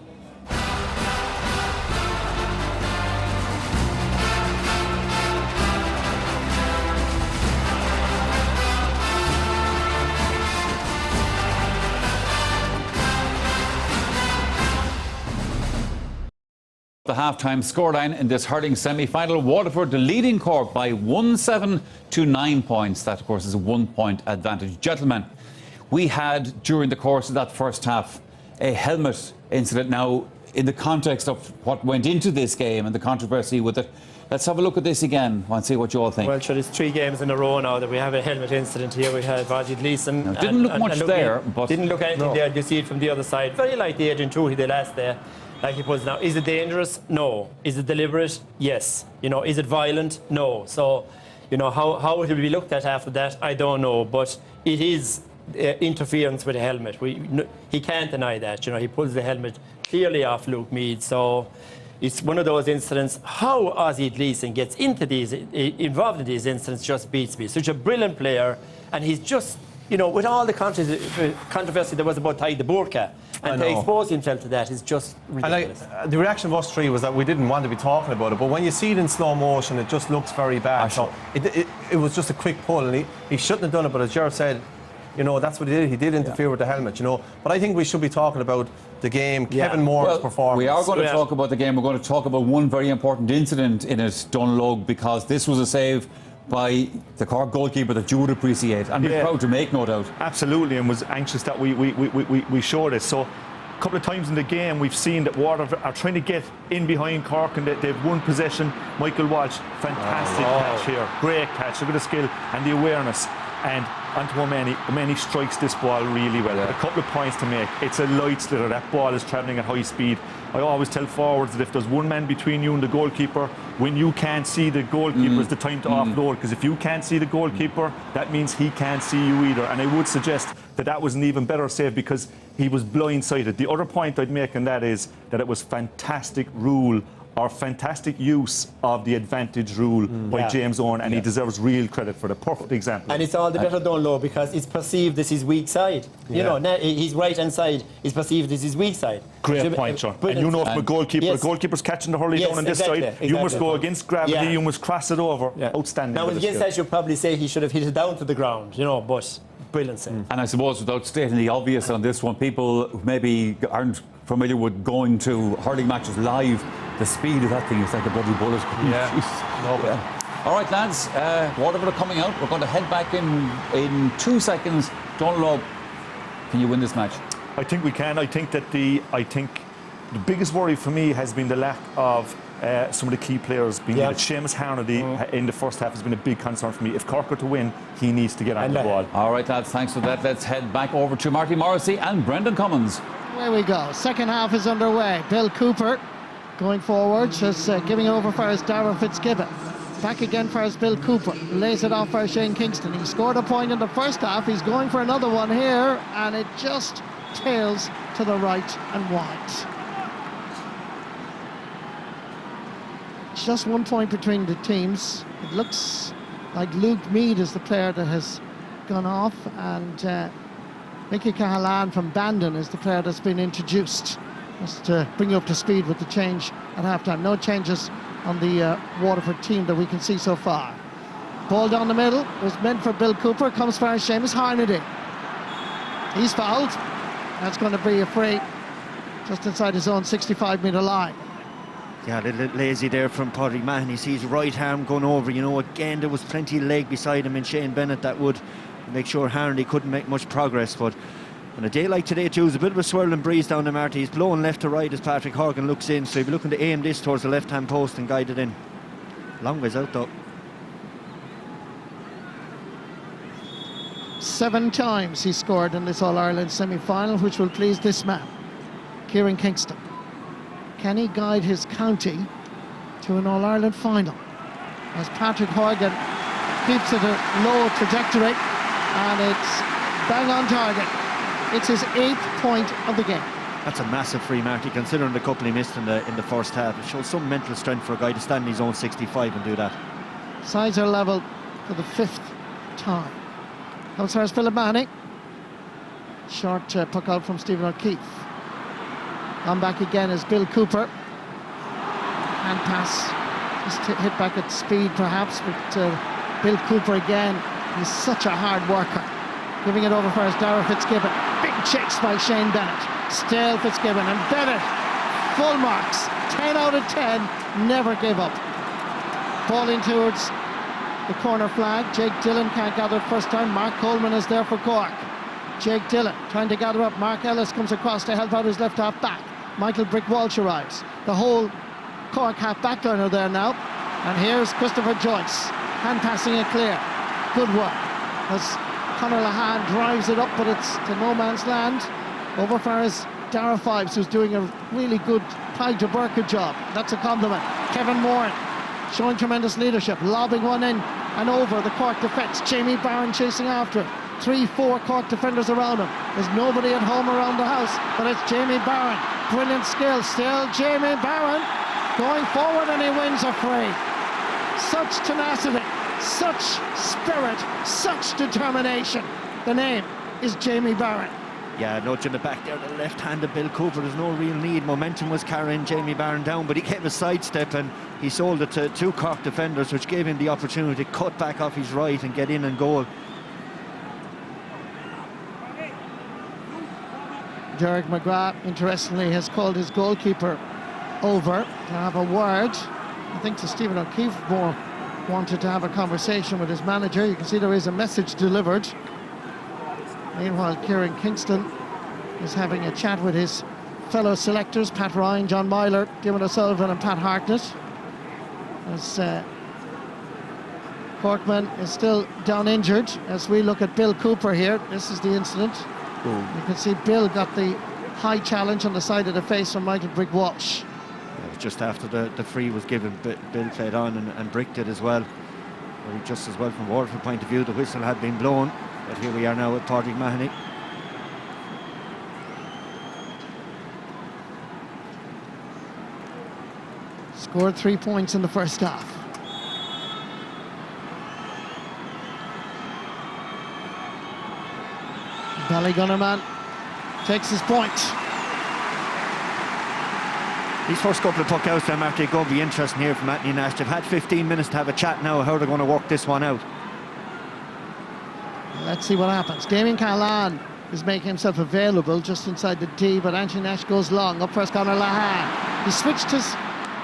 The half-time scoreline in this hurling semi-final, Waterford leading Cork by 1-7 to 9 points. That, of course, is a 1-point advantage. Gentlemen, we had, during the course of that first half, a helmet incident. Now, in the context of what went into this game and the controversy with it, let's have a look at this again and see what you all think. Well, sure, there's 3 games in a row now that we have a helmet incident here. We had Ellison. Now, didn't look much there, but... Didn't look anything there. You see it from the other side. Very like the Adrian Tuohy the last day. Like he puts now. Is it dangerous? No. Is it deliberate? Yes. You know, is it violent? No. So, you know, how it will be looked at after that, I don't know. But it is interference with the helmet. He can't deny that. You know, he pulls the helmet clearly off Luke Meade. So it's one of those incidents. How Ozzy Gleeson gets into these, involved in these incidents, just beats me. Such a brilliant player, and he's just, you know, with all the controversy there was about Ty the Burqa, and to expose himself to that is just ridiculous. And like, the reaction of us 3 was that we didn't want to be talking about it, but when you see it in slow motion, it just looks very bad. So it was just a quick pull, and he shouldn't have done it, but as Gerard said, you know, that's what he did. He did interfere with the helmet, you know. But I think we should be talking about the game, Kevin Moore's performance. We are going to talk about the game. We're going to talk about one very important incident in it, Dunlog, because this was a save by the Cork goalkeeper that you would appreciate and be proud to make, no doubt. Absolutely, and was anxious that we showed it. So a couple of times in the game we've seen that Waterford are trying to get in behind Cork, and they've won possession. Michael Walsh, fantastic catch here, great catch. Look at the skill and the awareness. And onto O'Mahony strikes this ball really well. A couple of points to make. It's a light slitter. That ball is travelling at high speed. I always tell forwards that if there's one man between you and the goalkeeper, when you can't see the goalkeeper, it's the time to offload. Because if you can't see the goalkeeper, that means he can't see you either. And I would suggest that that was an even better save because he was blindsided. The other point I'd make on that is that it was fantastic rule or fantastic use of the advantage rule by James Owen, and he deserves real credit for the perfect example. And it's all the better done low because it's perceived this is weak side. You know, his right hand side is perceived as his weak side. Great point, Sean. And you know, if a goalkeeper's catching the hurley down on this side, you must go against gravity, you must cross it over. Outstanding. Now, against that, you'd probably say he should have hit it down to the ground, you know, but brilliant save. And I suppose, without stating the obvious on this one, people who maybe aren't familiar with going to hurling matches live, the speed of that thing is like a bloody bullet. All right, lads, Waterford are coming out. We're going to head back in 2 seconds. Dunlop, can you win this match? I think we can. I think the biggest worry for me has been the lack of some of the key players being Seamus Harnedy in the first half has been a big concern for me. If Cork are to win, he needs to get on the ball. All right, lads, thanks for that. Let's head back over to Marty Morrissey and Brendan Cummins. There we go. Second half is underway. Bill Cooper going forward, just giving over for his Darren Fitzgibbon. Back again for his Bill Cooper. Lays it off for Shane Kingston. He scored a point in the first half. He's going for another one here, and it just tails to the right and wide. It's just 1 point between the teams. It looks like Luke Meade is the player that has gone off, and Mickey Cahalan from Bandon is the player that's been introduced, just to bring you up to speed with the change at halftime. No changes on the Waterford team that we can see so far. Ball down the middle was meant for Bill Cooper. Comes for Seamus Harnedy. He's fouled. That's going to be a free just inside his own 65-metre line. Yeah, a little lazy there from Padraig Mahon. He sees right arm going over. You know, again, there was plenty of leg beside him in Shane Bennett that would make sure Harnedy couldn't make much progress. But on a day like today, too, there's a bit of a swirling breeze down the Marty. He's blowing left to right as Patrick Horgan looks in. So he'll be looking to aim this towards the left-hand post and guide it in. Long ways out, though. 7 times he scored in this All-Ireland semi-final, which will please this man, Kieran Kingston. Can he guide his county to an All-Ireland final? As Patrick Horgan keeps it a low trajectory, and it's bang on target. It's his 8th point of the game. That's a massive free, Marty, considering the couple he missed in the first half. It shows some mental strength for a guy to stand in his own 65 and do that. Sides are level for the 5th time. Outside's Philip Mahoney. Short puck out from Stephen O'Keefe. On back again is Bill Cooper. Hand pass, just hit back at speed perhaps, but Bill Cooper again, he's such a hard worker. Giving it over for his Dara Fitzgibbon. Big chase by Shane Bennett. Still Fitzgibbon, and Bennett, full marks, 10 out of 10, never give up. Ball in towards the corner flag. Jake Dillon can't gather it first time. Mark Coleman is there for Cork. Jake Dillon trying to gather up. Mark Ellis comes across to help out his left half back. Michael Brick Walsh arrives. The whole Cork half back line are there now. And here's Christopher Joyce. Hand passing it clear. Good work. As Conor Lahan drives it up, but it's to no man's land. Over for his Dara Fives, who's doing a really good Pike to Burkett job. That's a compliment. Kevin Moore showing tremendous leadership, lobbing one in and over the Cork defence. Jamie Barron chasing after it. 3-4 Cork defenders around him. There's nobody at home around the house, but it's Jamie Barron. Brilliant skill. Still Jamie Barron going forward, and he wins a free. Such tenacity, such spirit, such determination. The name is Jamie Barron. Yeah, nudge in the back there, the left-handed Bill Cooper. There's no real need. Momentum was carrying Jamie Barron down, but he gave a sidestep and he sold it to 2 Cork defenders, which gave him the opportunity to cut back off his right and get in and goal. Derek McGrath, interestingly, has called his goalkeeper over to have a word. I think to Stephen O'Keefe more wanted to have a conversation with his manager. You can see there is a message delivered. Meanwhile, Kieran Kingston is having a chat with his fellow selectors, Pat Ryan, John Myler, Damon O'Sullivan and Pat Hartnett. As Corkman is still down injured. As we look at Bill Cooper here, this is the incident. Ooh. You can see Bill got the high challenge on the side of the face from Michael Brick Walsh. Yeah, just after the free was given, Bill played on and bricked it as well. Just as well from Waterford point of view, the whistle had been blown. But here we are now with Padraig Mahoney. Scored 3 points in the first half. Ballygunner man takes his point. These first couple of puck outs, Marty, going to be interesting here from Anthony Nash. They've had 15 minutes to have a chat now how they're going to work this one out. Let's see what happens. Damien Callan is making himself available just inside the D, but Anthony Nash goes long. Up first, Conor Lahan. He switched his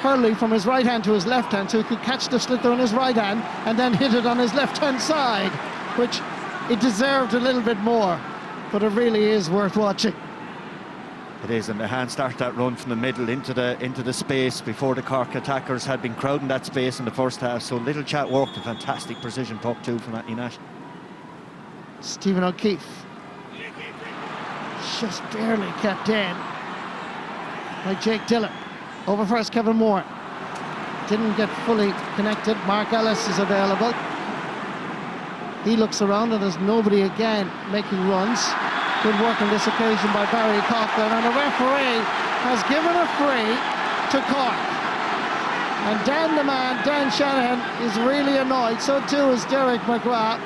hurley from his right hand to his left hand so he could catch the sliotar in his right hand and then hit it on his left hand side, which it deserved a little bit more, but it really is worth watching. It is, and the hand started that run from the middle into the space before the Cork attackers had been crowding that space in the first half. So little chat worked, a fantastic precision puck too from Anthony Nash. Stephen O'Keefe just barely kept in by Jake Dillon. Over first, Kevin Moore didn't get fully connected. Mark Ellis is available. He looks around and there's nobody again making runs. Good work on this occasion by Barry Coughlin, and the referee has given a free to Cork. And Dan the man, Dan Shanahan, is really annoyed. So too is Derek McGrath.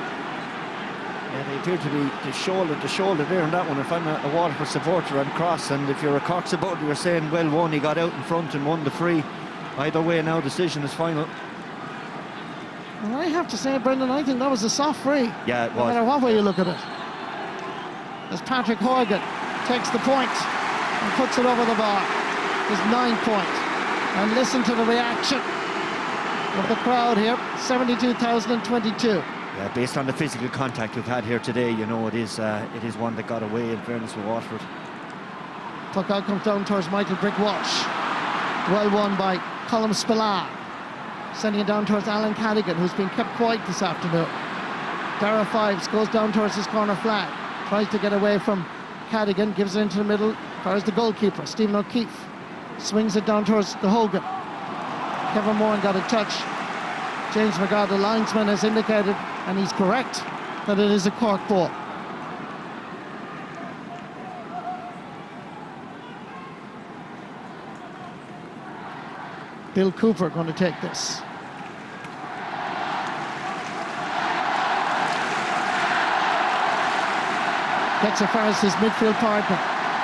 Yeah, they appear to be the shoulder there on that one. If I'm a Waterford supporter, I'm cross, and if you're a Cork supporter, you're saying, well, one, he got out in front and won the free. Either way, now decision is final. Well, I have to say, Brendan, I think that was a soft free. Yeah, it was. No matter what way you look at it. As Patrick Horgan takes the point and puts it over the bar. His 9 point. And listen to the reaction of the crowd here, 72,022. Yeah, based on the physical contact we've had here today, you know, it is one that got away, in fairness, with Waterford. Puck out comes down towards Michael Brick Walsh. Well won by Colm Spillane. Sending it down towards Alan Cadigan, who's been kept quiet this afternoon. Dara Fives goes down towards his corner flag. Tries to get away from Cadigan, gives it into the middle. Fires the goalkeeper, Stephen O'Keefe. Swings it down towards the Hogan. Kevin Moran got a touch. James McGrath, the linesman, has indicated, and he's correct, that it is a Cork ball. Bill Cooper going to take this. Gets as far as his midfield partner,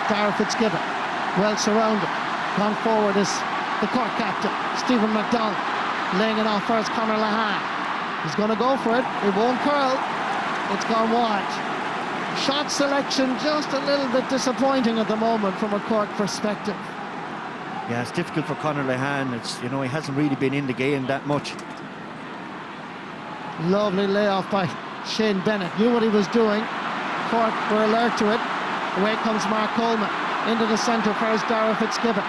Dara Fitzgibbon. Well surrounded. Gone forward is the Cork captain, Stephen McDonald. Laying it off first, Conor Lahan. He's going to go for it. It won't curl. It's gone wide. Shot selection just a little bit disappointing at the moment from a Cork perspective. Yeah, it's difficult for Conor Lahan. It's, you know, he hasn't really been in the game that much. Lovely layoff by Shane Bennett. Knew what he was doing. Cork were alert to it. Away comes Mark Coleman. Into the centre first, Dara Fitzgibbon.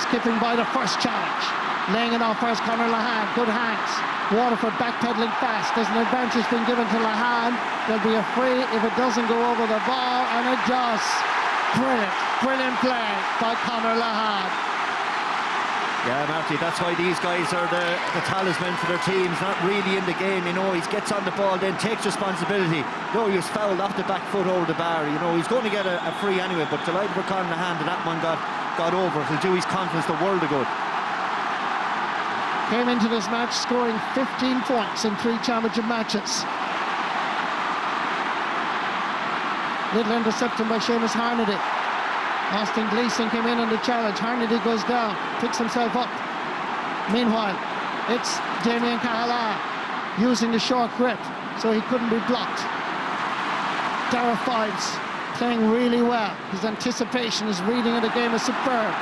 Skipping by the first challenge. Laying it off first, Conor Lahan. Good hands. Waterford backpedaling fast. There's an advantage being given to Lahan. There'll be a free if it doesn't go over the bar, and it does. Brilliant, brilliant play by Conor Lahan. Yeah, Marty, that's why these guys are the talisman for their teams, not really in the game, you know. He gets on the ball, then takes responsibility. No, he was fouled off the back foot over the bar, you know. He's going to get a free anyway, but delighted for Conor Lahan that man got over. It'll do his confidence the world of good. Came into this match scoring 15 points in 3 championship matches. Little interception by Seamus Harnedy. Austin Gleeson came in the challenge. Harnedy goes down, picks himself up. Meanwhile, it's Damien Cahalá using the short grip, so he couldn't be blocked. Dara Fives playing really well. His anticipation, his reading of the game is superb.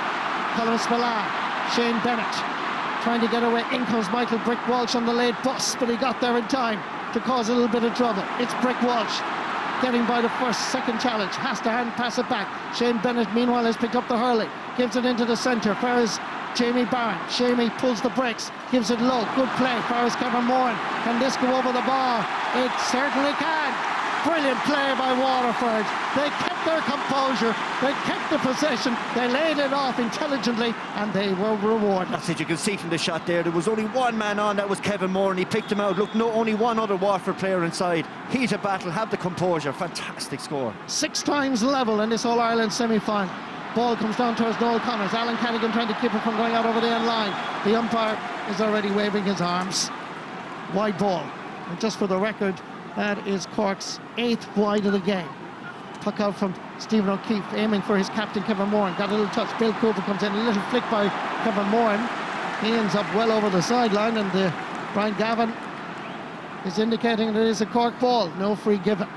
Colm Spillane, Shane Bennett trying to get away. In comes Michael Brick Walsh on the late bus, but he got there in time to cause a little bit of trouble. It's Brick Walsh getting by the second challenge, has to hand pass it back. Shane Bennett meanwhile has picked up the hurley, gives it into the centre, far as Jamie Barron. Jamie pulls the brakes, gives it low, good play, far as Kevin Moran. Can this go over the bar? It certainly can. Brilliant play by Waterford. They kept their composure, they kept the possession, they laid it off intelligently, and they were rewarded. That's it, you can see from the shot there was only one man on, that was Kevin Moore, and he picked him out. Look, no, only one other Waterford player inside. Heat of battle, have the composure, fantastic score. 6 times level in this All-Ireland semi-final. Ball comes down towards Noel Connors. Alan Cadigan trying to keep it from going out over the end line. The umpire is already waving his arms. Wide ball. And just for the record, that is Cork's 8th wide of the game. Puck out from Stephen O'Keefe, aiming for his captain Kevin Moran. Got a little touch. Bill Cooper comes in. A little flick by Kevin Moran. He ends up well over the sideline, and Brian Gavin is indicating that it is a Cork ball. No free given.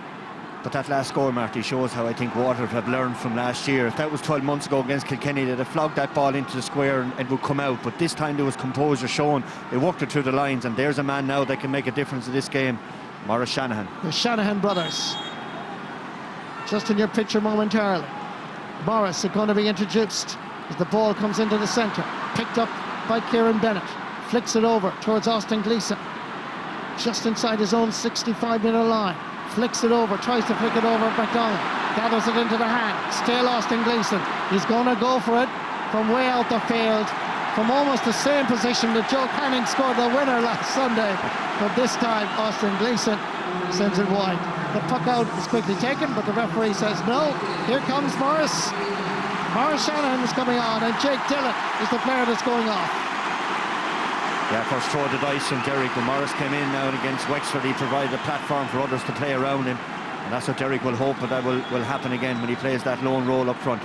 But that last score, Marty, shows how I think Waterford have learned from last year. If that was 12 months ago against Kilkenny, they'd have flogged that ball into the square and it would come out. But this time there was composure shown. They worked it through the lines, and there's a man now that can make a difference in this game. Maurice Shanahan. The Shanahan brothers. Just in your picture momentarily. Morris is going to be introduced as the ball comes into the centre. Picked up by Kieran Bennett. Flicks it over towards Austin Gleeson. Just inside his own 65-metre line. Flicks it over, tries to flick it over at McDonald. Gathers it into the hand. Still Austin Gleeson. He's going to go for it from way out the field. From almost the same position that Joe Canning scored the winner last Sunday. But this time, Austin Gleeson sends it wide. The puck out is quickly taken, but the referee says no. Here comes Morris. Maurice Shanahan is coming on, and Jake Dillon is the player that's going off. Yeah, first throw of the dice from Derek. When Morris came in now and against Wexford, he provided a platform for others to play around him. And that's what Derek will hope that will happen again when he plays that lone role up front.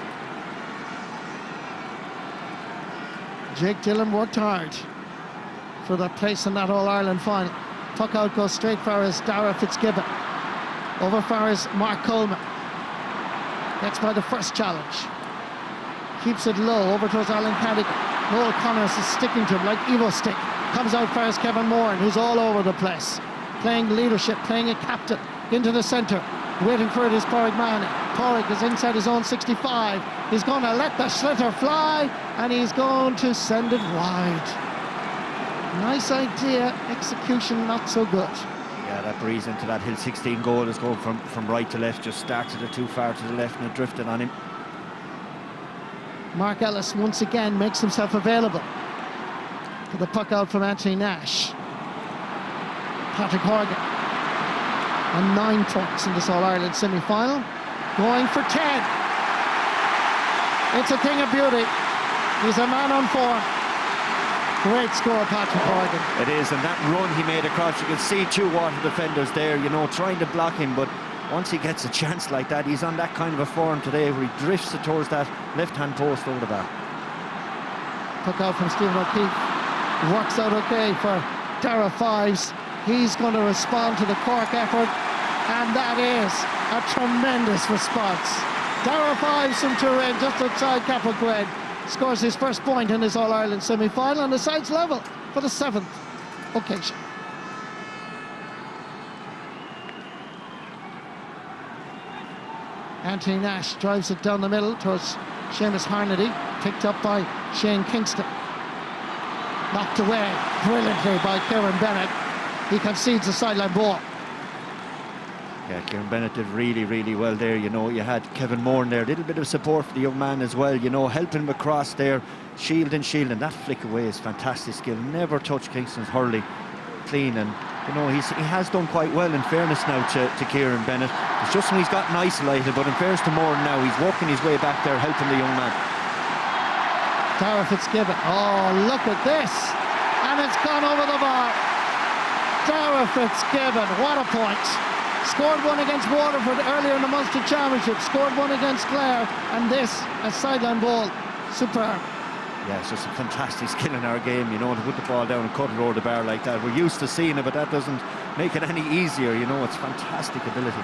Jake Dillon worked hard for that place in that All-Ireland final. Puck out goes straight for as Dara Fitzgibbon. Over far as Mark Coleman. Gets by the first challenge. Keeps it low over towards Alan Cadigan. Noel Connors is sticking to him like Evo stick. Comes out first, Kevin Moore, who's all over the place. Playing leadership, playing a captain. Into the centre. Waiting for it is Pádraig Mahoney. Pádraig is inside his own 65. He's going to let the slitter fly, and he's going to send it wide. Nice idea, execution not so good. Yeah, that breeze into that Hill 16 goal is going from right to left, just started it too far to the left and it drifted on him. Mark Ellis once again makes himself available. For the puck out from Anthony Nash. Patrick Horgan on 9 points in this All-Ireland semi-final, going for 10. It's a thing of beauty. He's a man on form. Great score, Patrick Horgan. It is, and that run he made across, you can see 2 Water defenders there, you know, trying to block him, but once he gets a chance like that, he's on that kind of a form today where he drifts it towards that left-hand post over the bar. Puck out from Stephen O'Keefe. Works out okay for Dara Fives. He's going to respond to the Cork effort, and that is a tremendous response. Dara Fives from Turin, just outside Capelquid, scores his first point in his All-Ireland semi-final, and the side's level for the 7th occasion. Anthony Nash drives it down the middle towards Seamus Harnedy, picked up by Shane Kingston. Knocked away brilliantly by Kieran Bennett. He concedes a sideline ball. Yeah, Kieran Bennett did really, really well there. You know, you had Kevin Moore in there, a little bit of support for the young man as well, you know, helping him across there, shielding. That flick away is fantastic skill. Never touched Kingston's hurley clean, and you know, he has done quite well, in fairness now to Kieran Bennett. It's just when he's gotten isolated, but in fairness to Moore now, he's working his way back there, helping the young man. Tara Fitzgibbon, oh, look at this, and it's gone over the bar. Tara Fitzgibbon, what a point. Scored one against Waterford earlier in the Munster Championship, scored one against Clare, and this, a sideline ball, superb. Yeah, it's just a fantastic skill in our game, you know, to put the ball down and cut it over the bar like that. We're used to seeing it, but that doesn't make it any easier, you know, it's fantastic ability.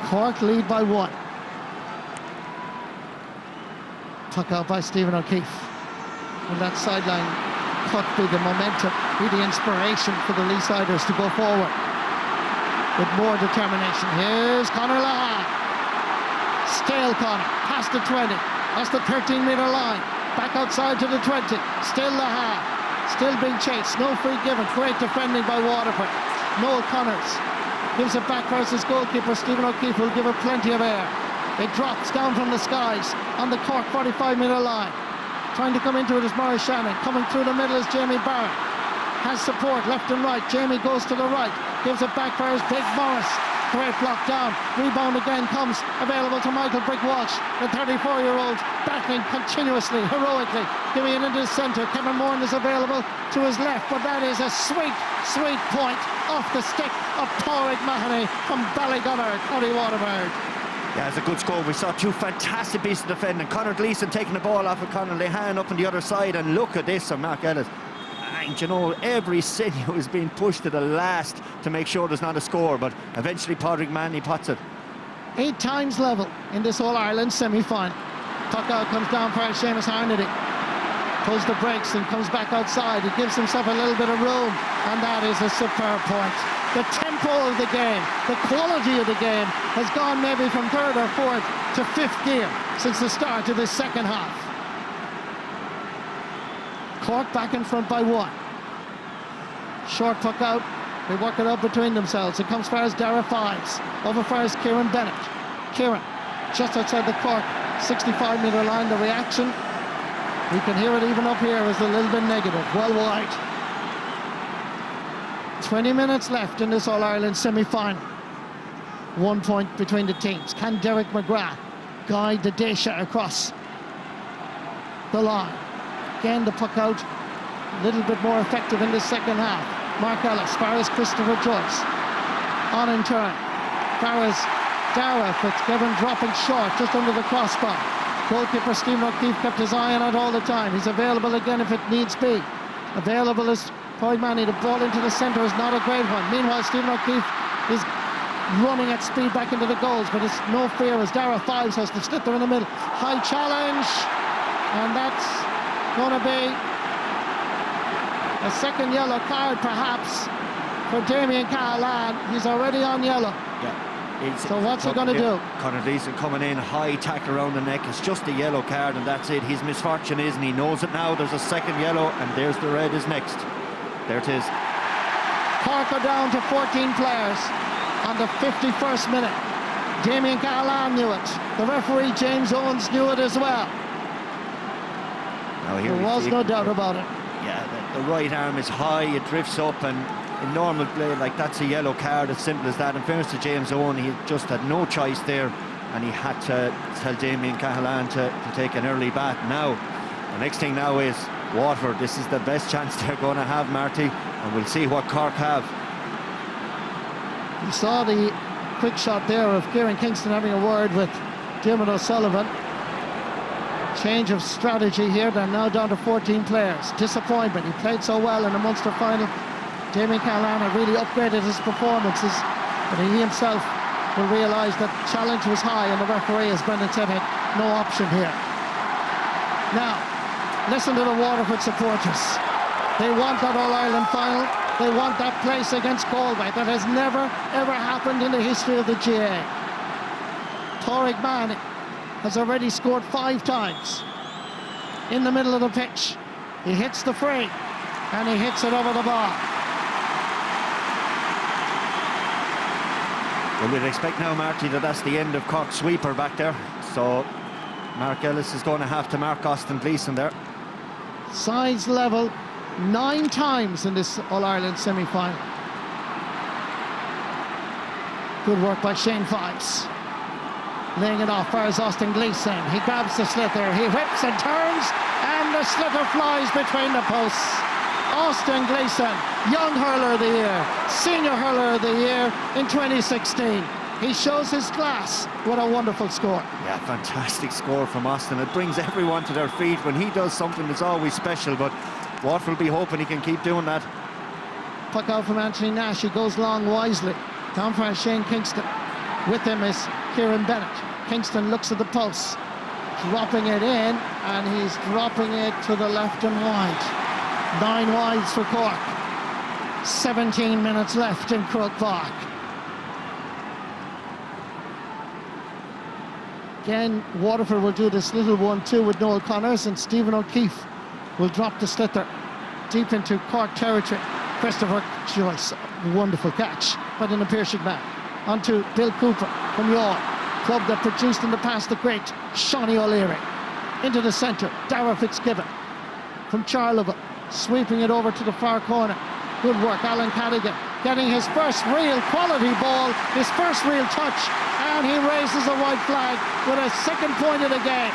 Cork lead by 1. Puck out by Stephen O'Keefe. And that sideline cut be the momentum, be the inspiration for the Leesiders to go forward with more determination. Here's Conor Laha. Stale Conor, past the 20. That's the 13-metre line. Back outside to the 20. Still Laha. Still being chased. No free given. Great defending by Waterford. Noel Connors gives it back versus goalkeeper Stephen O'Keefe, will give it plenty of air. It drops down from the skies on the Cork 45-metre line. Trying to come into it is Maurice Shannon. Coming through the middle is Jamie Barrett. Has support left and right. Jamie goes to the right. Gives it back for his big Morris. Great block down. Rebound again comes available to Michael Brick Walsh, the 34-year-old, battling continuously, heroically. Giving it into the centre. Kevin Moore is available to his left, but that is a sweet, sweet point off the stick of Pádraig Mahoney from Ballygunner, County Waterford. Yeah, it's a good score. We saw 2 fantastic pieces of defending. Conor Gleeson taking the ball off of Conor Lehan up on the other side, and look at this from Mark Ellis. And you know, every sinew is being pushed to the last to make sure there's not a score, but eventually Pádraig Mahoney pots it. 8 times level in this All-Ireland semi-final. Puck out comes down for Seamus Harnedy. Pulls the brakes and comes back outside. He gives himself a little bit of room, and that is a superb point. The tempo of the game, the quality of the game has gone maybe from 3rd or 4th to 5th gear since the start of this second half. Cork back in front by 1. Short puck out. They work it out between themselves. It comes far as Dara Fives. Over far as Kieran Bennett. Kieran just outside the Cork 65-metre line. The reaction, we can hear it even up here, is a little bit negative. Well wide. 20 minutes left in this All-Ireland semi-final. 1 point between the teams. Can Derek McGrath guide the Daisha across the line? Again, the puck out a little bit more effective in the second half. Mark Ellis, far as Christopher Joyce. On in turn. Far as Dara Fitzgibbon dropping short just under the crossbar. Goalkeeper Stephen O'Keefe kept his eye on it all the time. He's available again if it needs be. Available is Pádraig Mahoney. The ball into the centre is not a great one. Meanwhile, Stephen O'Keefe is running at speed back into the goals, but it's no fear as Dara Fives has the sliotar in the middle. High challenge, and that's going to be a second yellow card perhaps for Damien Cahalane. He's already on yellow. Yeah. So what's he going to do? Conor Gleeson coming in, high tackle around the neck. It's just a yellow card and that's it. His misfortune is, and he knows it now. There's a second yellow and there's the red is next. There it is. Cork are down to 14 players on the 51st minute. Damien Cahalane knew it. The referee James Owens knew it as well. Now here there was no doubt about it. Yeah, the right arm is high, it drifts up, and in normal play, like, that's a yellow card, as simple as that. In fairness to James Owen, he just had no choice there, and he had to tell Damien Cahalane to take an early bat. Now, the next thing now is Waterford. This is the best chance they're going to have, Marty, and we'll see what Cork have. You saw the quick shot there of Kieran Kingston having a word with Dermot O'Sullivan. Change of strategy here. They're now down to 14 players. Disappointment. He played so well in the Munster final. Damien Cahalane had really upgraded his performances, but he himself will realise that the challenge was high, and the referee, as Brendan said, had no option here. Now, listen to the Waterford supporters. They want that All-Ireland final. They want that place against Galway. That has never, ever happened in the history of the GA. Tariq Manning has already scored 5 times in the middle of the pitch. He hits the free, and he hits it over the bar. Well, we'd expect now, Marty, that that's the end of Cork's sweeper back there. So Mark Ellis is going to have to mark Austin Gleeson there. Sides level 9 times in this All-Ireland semi-final. Good work by Shane Fives. Laying it off, fires Austin Gleeson. He grabs the sliotar, he whips and turns, and the sliotar flies between the posts. Austin Gleeson, young hurler of the year, senior hurler of the year in 2016. He shows his class with a wonderful score. Yeah, fantastic score from Austin. It brings everyone to their feet. When he does something, it's always special, but Waterford will be hoping he can keep doing that. Puck out from Anthony Nash. He goes long wisely. Down for Shane Kingston. With him is Kieran Bennett. Kingston looks at the post, dropping it in, and he's dropping it to the left and wide. 9 wides for Cork. 17 minutes left in Croke Park. Again, Waterford will do this little 1-2 with Noel Connors, and Stephen O'Keefe will drop the sliotar deep into Cork territory. Christopher Joyce, wonderful catch by the Napiershig man. Onto Bill Cooper from York, club that produced in the past the great Shawnee O'Leary. Into the centre, Dara Fitzgibbon from Charleville, sweeping it over to the far corner. Good work, Alan Cadigan getting his first real quality ball, his first real touch, and he raises a white flag with a second point of the game.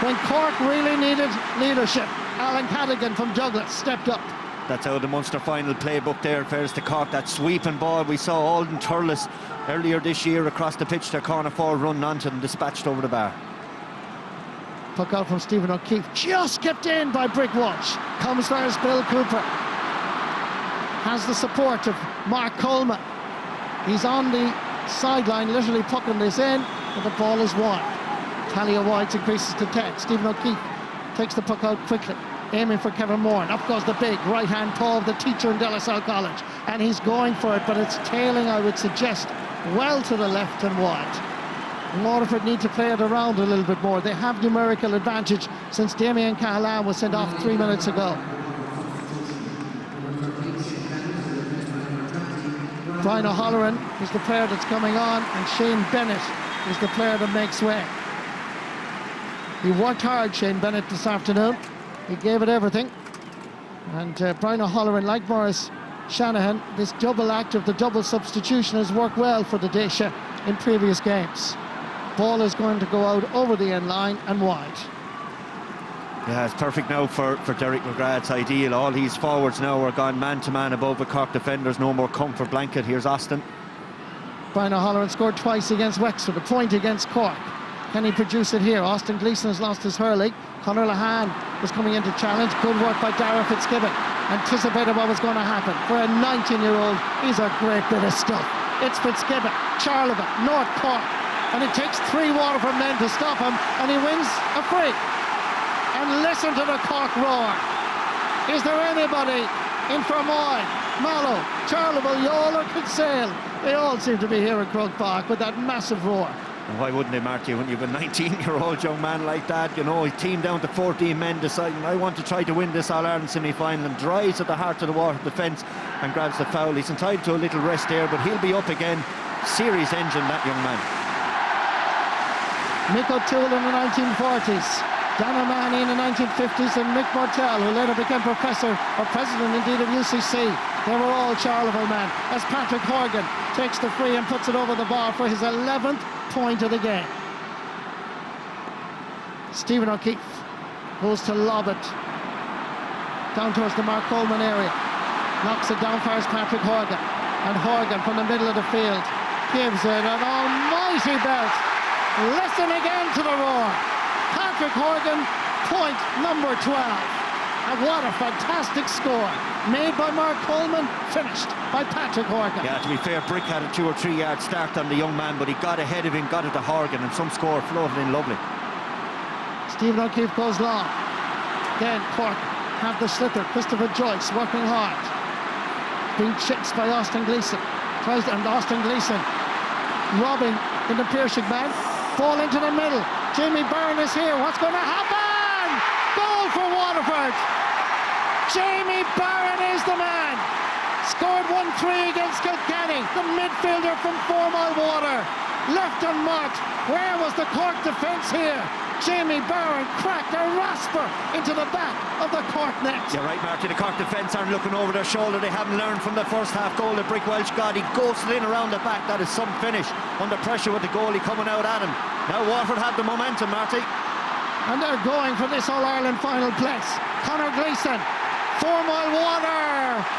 When Cork really needed leadership, Alan Cadigan from Douglas stepped up. That's out of the Munster final playbook there. Fairness to Cork, that sweeping ball. We saw Alden Turles earlier this year across the pitch, their corner forward run onto them, dispatched over the bar. Puck out from Stephen O'Keefe, just kept in by Brick Walsh. Comes first Bill Cooper. Has the support of Mark Coleman. He's on the sideline, literally pucking this in, but the ball is wide. Tally of wides increases to 10. Stephen O'Keefe takes the puck out quickly, aiming for Kevin Moore, and up goes the big right-hand paw of the teacher in De La Salle College, and he's going for it, but it's tailing, I would suggest, well to the left and wide. Waterford need to play it around a little bit more. They have numerical advantage since Damien Cahalane was sent off 3 minutes ago. Brian O'Halloran is the player that's coming on, and Shane Bennett is the player that makes way. He worked hard, Shane Bennett, this afternoon. He gave it everything. And Brian O'Halloran, like Maurice Shanahan, this double act of the double substitution has worked well for the Daisha in previous games. Ball is going to go out over the end line and wide. Yeah, it's perfect now for Derek McGrath. It's ideal. All his forwards now are gone man-to-man above the Cork defenders. No more comfort blanket. Here's Austin. Brian O'Halloran scored twice against Wexford, a point against Cork. Can he produce it here? Austin Gleeson has lost his hurling. Conor Lahan was coming into challenge. Good work by Dara Fitzgibbon. Anticipated what was going to happen. For a 19-year-old, he's a great bit of stuff. It's Fitzgibbon, Charlevin, North Cork. And it takes 3 Waterford men to stop him, and he wins a free. And listen to the Cork roar. Is there anybody in Fermoy, Mallow, Charleville, Youghal or Kinsale? They all seem to be here at Croke Park with that massive roar. And why wouldn't they, Marty, when you've a 19-year-old young man like that? You know, he teamed down to 14 men deciding, I want to try to win this All-Ireland semi-final, and drives at the heart of the Waterford defence and grabs the foul. He's entitled to a little rest there, but he'll be up again. Series engine, that young man. Mick O'Toole in the 1940s, Dan O'Mahony in the 1950s, and Mick Mortell, who later became professor or president indeed of UCC. They were all Charleville men, as Patrick Horgan takes the free and puts it over the bar for his 11th point of the game. Stephen O'Keefe goes to lob it down towards the Mark Coleman area, knocks it down fires Patrick Horgan, and Horgan from the middle of the field gives it an almighty belt. Listen again to the roar. Patrick Horgan, point number 12. And what a fantastic score. Made by Mark Coleman, finished by Patrick Horgan. Yeah, to be fair, Brick had a 2 or 3 yard start on the young man, but he got ahead of him, got it to Horgan, and some score floated in lovely. Stephen O'Keefe goes long. Then Cork have the sliotar, Christopher Joyce, working hard. Being chased by Austin Gleeson. And Austin Gleeson robbing in the Piercing man. Ball into the middle. Jamie Byrne is here. What's going to happen? Goal for Waterford. Jamie Byrne is the man. Scored 1-3 against Kilkenny. The midfielder from 4 Mile Water. Left unmarked. Where was the Cork defence here? Jamie Byrne cracked a rasper into the back of the Cork net. You're right, Marty. The Cork defence aren't looking over their shoulder. They haven't learned from the first half goal that Brick Welch got. He ghosted in around the back. That is some finish. Under pressure with the goalie coming out at him. Now Waterford have the momentum, Marty. And they're going for this All-Ireland final place. Conor Gleeson, 4 Mile Water.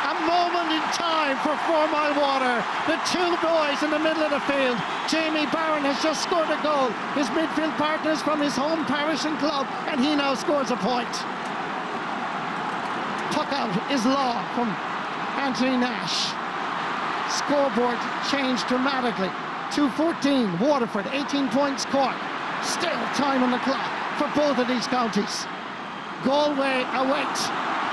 A moment in time for 4 Mile Water. The 2 boys in the middle of the field. Jamie Barron has just scored a goal. His midfield partners from his home parish and club, and he now scores a point. Puck out is law from Anthony Nash. Scoreboard changed dramatically. 2-14 Waterford, 18 points Cork. Still time on the clock for both of these counties. Galway awaits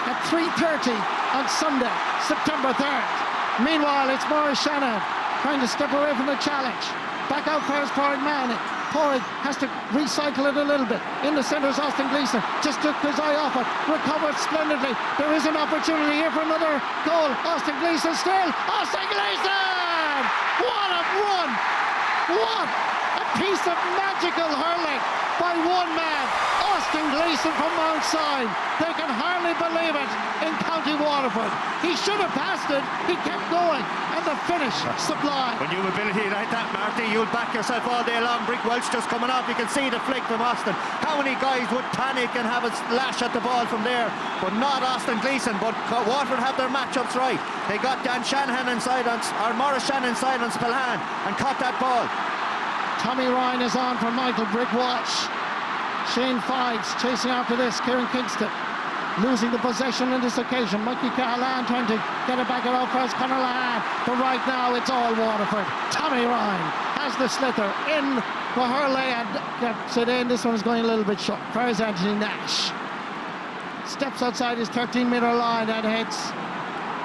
at 3:30 on Sunday, September 3rd. Meanwhile, it's Maurice Shanahan trying to step away from the challenge. Back out first, Porrick Manning. Porrick has to recycle it a little bit. In the centre is Austin Gleeson. Just took his eye off it. Recovered splendidly. There is an opportunity here for another goal. Austin Gleeson still. Austin Gleeson! What a run! What a piece of magical hurling by one man. Austin Gleeson from Mount Sine. They can hardly believe it in County Waterford. He should have passed it. He kept going. And the finish, sublime. When you have ability like that, Marty, you'll back yourself all day long. Brick Welch just coming off. You can see the flick from Austin. How many guys would panic and have a lash at the ball from there? But not Austin Gleeson. But Waterford have their matchups right. They got Dan Shanahan inside on, or Maurice Shanahan inside on Spillane and caught that ball. Tommy Ryan is on for Michael Brick Walsh. Shane Fives chasing after this. Kieran Kingston losing the possession on this occasion. Mikey Callahan trying to get it back out first. Conor Lahan. But right now it's all Waterford. Tommy Ryan has the sliotar in for Hurley and gets it in. This one's going a little bit short. Fires Anthony Nash. Steps outside his 13-metre line and hits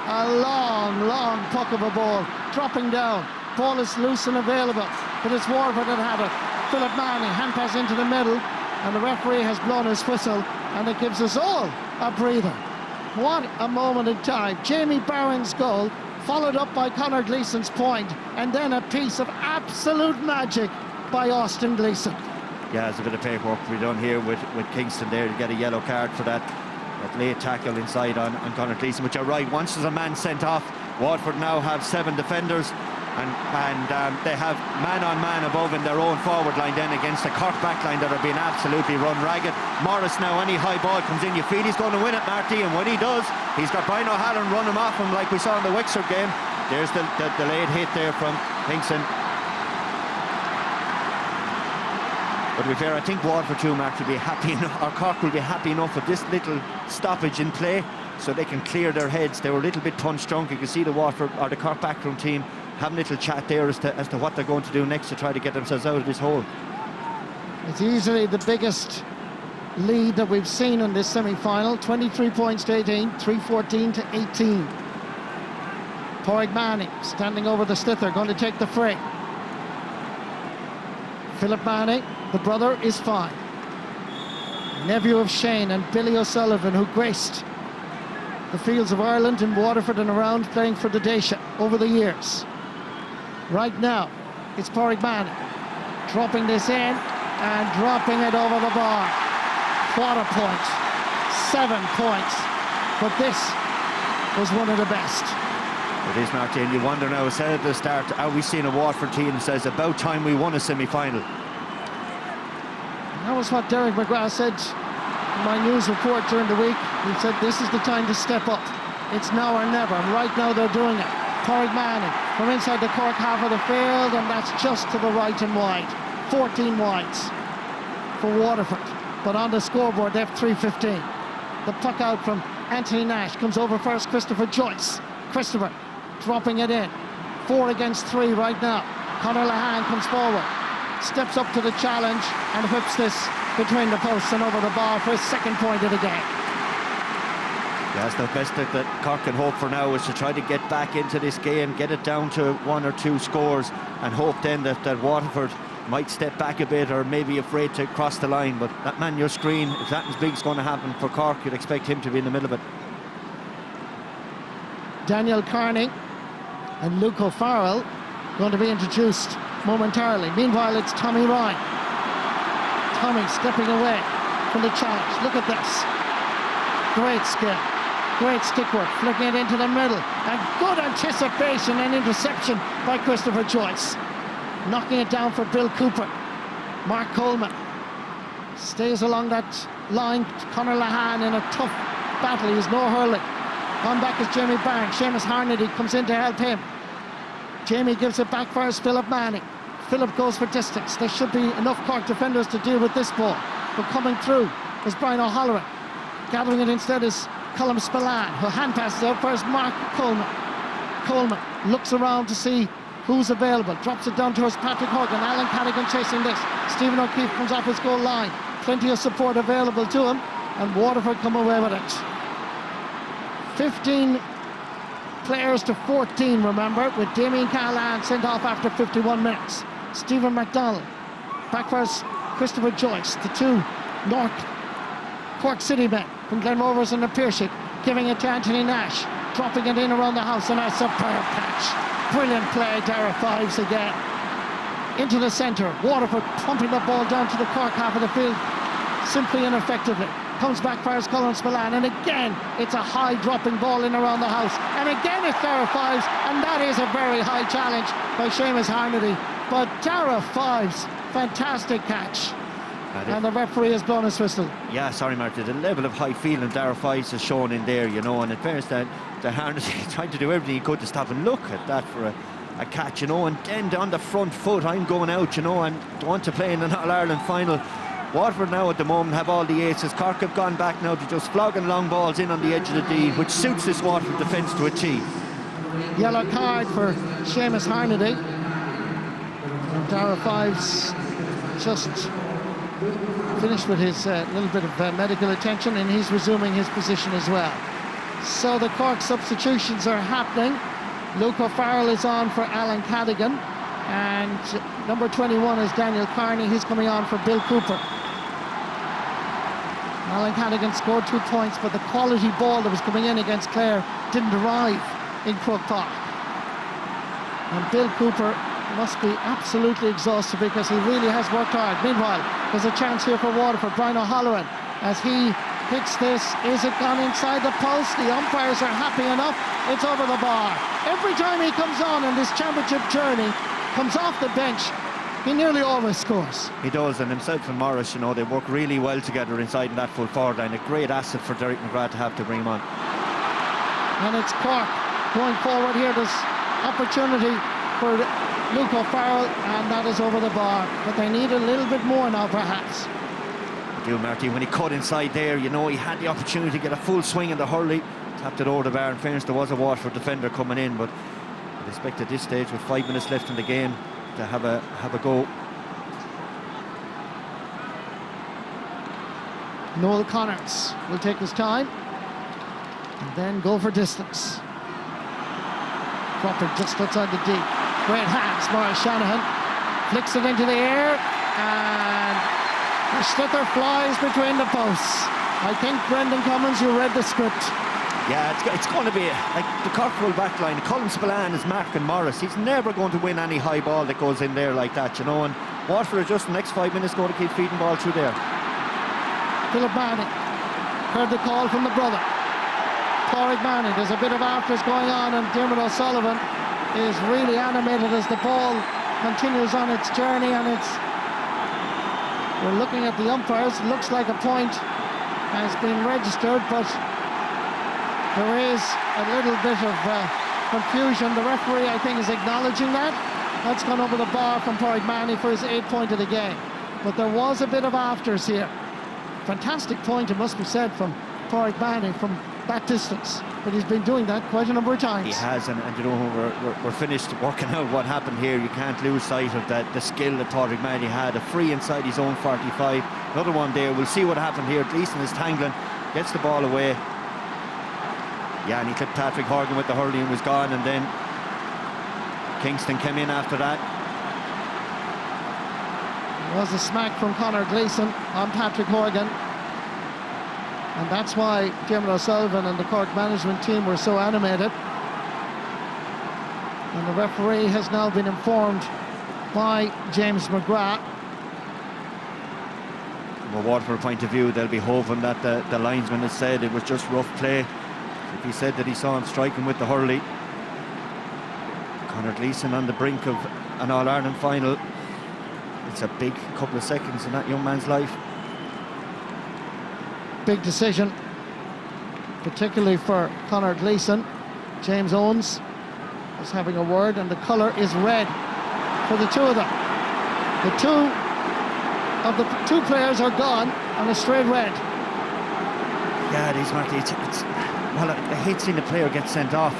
a long puck of a ball. Dropping down. Ball is loose and available. But it's Waterford that have it. Philip Manning, hand pass into the middle. And the referee has blown his whistle, and it gives us all a breather. What a moment in time. Jamie Barron's goal, followed up by Conor Gleeson's point, and then a piece of absolute magic by Austin Gleeson. Yeah, there's a bit of paperwork to be done here with Kingston there to get a yellow card for that late tackle inside on Conor Gleeson. But you're right, once there's a man sent off, Waterford now have 7 defenders. And they have man-on-man above in their own forward line then against the Cork back line that are being absolutely run ragged. Morris now, any high ball comes in, you feel he's going to win it, Marty, and when he does, he's got Brian O'Halloran running off him like we saw in the Wexford game. There's the late hit there from Kingston. But to be fair, I think Waterford too, Mark, will be happy enough, or Cork will be happy enough with this little stoppage in play so they can clear their heads. They were a little bit punch drunk. You can see the Waterford or the Cork backroom team having a little chat there as to what they're going to do next to try to get themselves out of this hole. It's easily the biggest lead that we've seen in this semi-final. 23 points to 18, 3-14 to 18. Pádraig Manning standing over the slither, going to take the fray. Philip Manning, the brother, is fine. Nephew of Shane and Billy O'Sullivan, who graced the fields of Ireland in Waterford and around, playing for the Dacia over the years. Right now, it's Pádraig Manning dropping this in and dropping it over the bar. What a point. 7 points. But this was one of the best. It is, Marty, and you wonder now, I said at the start, are we seeing a Waterford team that says about time we won a semi-final? That was what Derek McGrath said in my news report during the week. He said this is the time to step up. It's now or never, and right now they're doing it. Pádraig Manning from inside the Cork half of the field, and that's just to the right and wide. 14 wides for Waterford, but on the scoreboard they have 3:15. The puck out from Anthony Nash comes over first. Christopher Joyce. Christopher dropping it in. 4 against 3 right now. Conor Lehane comes forward, steps up to the challenge and whips this between the posts and over the bar for his second point of the game. Yes, the best that Cork can hope for now is to try to get back into this game, get it down to 1 or 2 scores, and hope then that Waterford might step back a bit or maybe afraid to cross the line. But that man, your screen, if that big's going to happen for Cork, you'd expect him to be in the middle of it. Daniel Carney and Luke O'Farrell going to be introduced momentarily. Meanwhile, it's Tommy Ryan. Tommy stepping away from the challenge. Look at this. Great skill. Great stick work. Flicking it into the middle. And good anticipation and interception by Christopher Joyce. Knocking it down for Bill Cooper. Mark Coleman stays along that line. Conor Lehane in a tough battle. He's no hurling. On back is Jamie Barnes. Seamus Harnedy comes in to help him. Jamie gives it back for Philip Manning. Philip goes for distance. There should be enough Cork defenders to deal with this ball. But coming through is Brian O'Halloran. Gathering it instead is Colm Spillane, who hand passes out first Mark Coleman. Coleman looks around to see who's available. Drops it down towards Patrick Horgan. Alan Cadigan chasing this. Stephen O'Keefe comes off his goal line. Plenty of support available to him. And Waterford come away with it. 15 players to 14, remember, with Damien Callahan sent off after 51 minutes. Stephen McDonald, back first Christopher Joyce, the 2 North Cork City men from Glen Rovers and the Piershik, giving it to Anthony Nash, dropping it in around the house, and a superb catch. Brilliant play, Dara Fives again. Into the centre, Waterford pumping the ball down to the Cork half of the field, simply and effectively. Comes back fires Colm Spillane, and again it's a high dropping ball in around the house, and again it's Dara Fives, and that is a very high challenge by Seamus Harnedy. But Dara Fives, fantastic catch, and the referee has blown his whistle. Yeah, sorry Martin, the level of high feeling Dara Fives has shown in there, you know, and in fairness that the Harnedy tried to do everything he could to stop, and look at that for a catch, you know, and then on the front foot, I'm going out, you know, and want to play in an All-Ireland final. Waterford now at the moment have all the aces. Cork have gone back now to just flogging long balls in on the edge of the D, which suits this Waterford defence to a T. Yellow card for Seamus Harnedy. And Dara Fives just finished with his little bit of medical attention, and he's resuming his position as well. So the Cork substitutions are happening. Luke O'Farrell is on for Alan Cadigan, and number 21 is Daniel Carney. He's coming on for Bill Cooper. Alan Cadigan scored 2 points, but the quality ball that was coming in against Clare didn't arrive in Croke Park. And Bill Cooper must be absolutely exhausted because he really has worked hard. Meanwhile, there's a chance here for Waterford. Brian O'Halloran, as he hits this, is it gone inside the post? The umpires are happy enough. It's over the bar. Every time he comes on in this championship journey, comes off the bench, he nearly always scores. He does, and himself and Morris, you know, they work really well together inside in that full forward line. A great asset for Derek McGrath to have to bring him on. And it's Cork going forward here. There's opportunity for Luke O'Farrell, and that is over the bar. But they need a little bit more now, perhaps. They do, Marty. When he cut inside there, you know, he had the opportunity to get a full swing in the hurley. Tapped it over the bar. In fairness, there was a Waterford defender coming in, but I'd expect at this stage, with 5 minutes left in the game, to have a go. Noel Connors will take his time and then go for distance. Crawford just outside the deep. Great hands, Maurice Shanahan. Flicks it into the air, and the slither flies between the posts. I think, Brendan Cummins, you read the script. Yeah, it's going to be like the Cork full back line. Colin Spillane is marking Morris. He's never going to win any high ball that goes in there like that, you know. And Waterford are just the next 5 minutes going to keep feeding ball through there. Philip Manning heard the call from the brother. Pádraig Manning, there's a bit of afters going on, and Dermot O'Sullivan is really animated as the ball continues on its journey, and we're looking at the umpires. It looks like a point has been registered, but there is a little bit of confusion. The referee, I think, is acknowledging that. That's gone over the bar from Pádraig Manning for his 8th point of the game. But there was a bit of afters here. Fantastic point, it must be said, from Pádraig Manning from that distance. But he's been doing that quite a number of times. He has, and you know, we're finished working out what happened here. You can't lose sight of the skill that Pádraig Manning had. A free inside his own 45. Another one there. We'll see what happened here. Gleeson is tangling, gets the ball away. Yeah, and he clipped Patrick Horgan with the hurley and was gone, and then Kingston came in after that. It was a smack from Conor Gleeson on Patrick Horgan, and that's why Dermot O'Sullivan and the Cork management team were so animated. And the referee has now been informed by James McGrath. From a Waterford point of view, they'll be hoping that the linesman has said it was just rough play. If he said that he saw him striking with the hurley. Conor Gleeson on the brink of an All-Ireland final. It's a big couple of seconds in that young man's life. Big decision, particularly for Conor Gleeson. James Owens is having a word, and the colour is red for the two of them. The two players are gone on a straight red. Yeah, it is, Markie. Well, I hate seeing the player get sent off.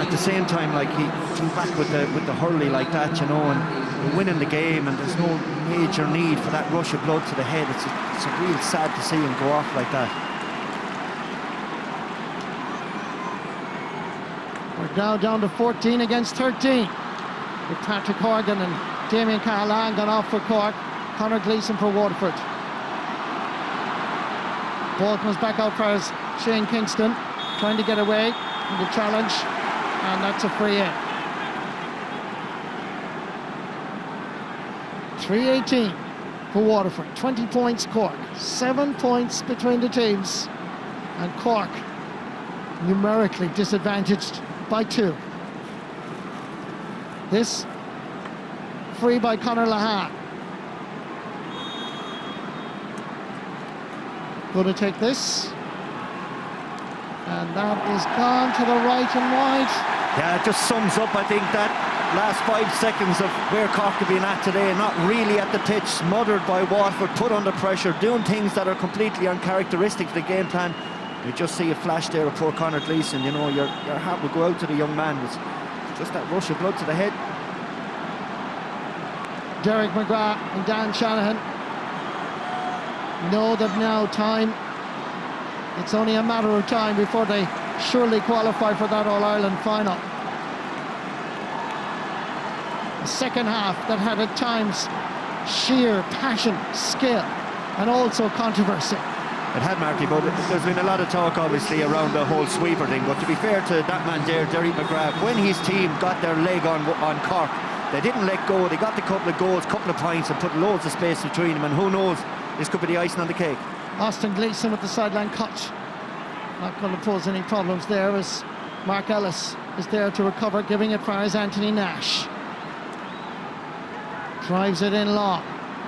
At the same time, like, he flew back with the hurley like that, you know, and we're winning the game, and there's no major need for that rush of blood to the head. It's a real sad to see him go off like that. We're now down to 14 against 13, with Patrick Horgan and Damien Cahalane gone off for Cork. Conor Gleeson for Waterford. Ball comes back out for Shane Kingston, trying to get away from the challenge, and that's a free in. 3:18 for Waterford, 20 points Cork, 7 points between the teams, and Cork numerically disadvantaged by 2. This free by Conor Lahan. Going to take this, and that is gone to the right and wide. Yeah, it just sums up, I think, that last 5 seconds of where Cork have been at today. Not really at the pitch, smothered by Waterford, put under pressure, doing things that are completely uncharacteristic to the game plan. You just see a flash there of poor Conor Gleeson. You know, your heart will go out to the young man. It's just that rush of blood to the head. Derek McGrath and Dan Shanahan know that now it's only a matter of time before they surely qualify for that All-Ireland final. A second half that had at times sheer passion, skill, and also controversy. It had, Markie, but there's been a lot of talk obviously around the whole sweeper thing, but to be fair to that man there, Derek McGrath, when his team got their leg on Cork, they didn't let go. They got the couple of goals, couple of points, and put loads of space between them, and who knows, this could be the icing on the cake. Austin Gleeson with the sideline cut. Not going to pose any problems there, as Mark Ellis is there to recover, giving it far as Anthony Nash. Drives it in long.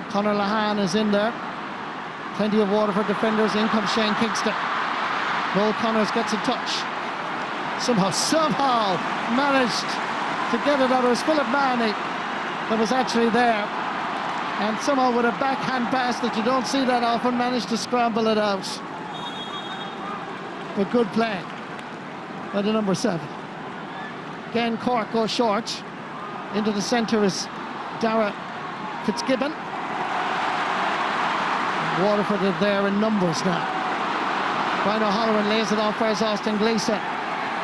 Conor Lahan is in there. Plenty of Waterford defenders. In comes Shane Kingston. Noel Connors gets a touch. Somehow managed to get it out. It was Philip Manning that was actually there, and somehow with a backhand pass that you don't see that often, managed to scramble it out. But good play by the number 7. Again, Cork go short. Into the centre is Dara Fitzgibbon. Waterford are there in numbers now. Brian O'Halloran lays it off for Austin Gleeson.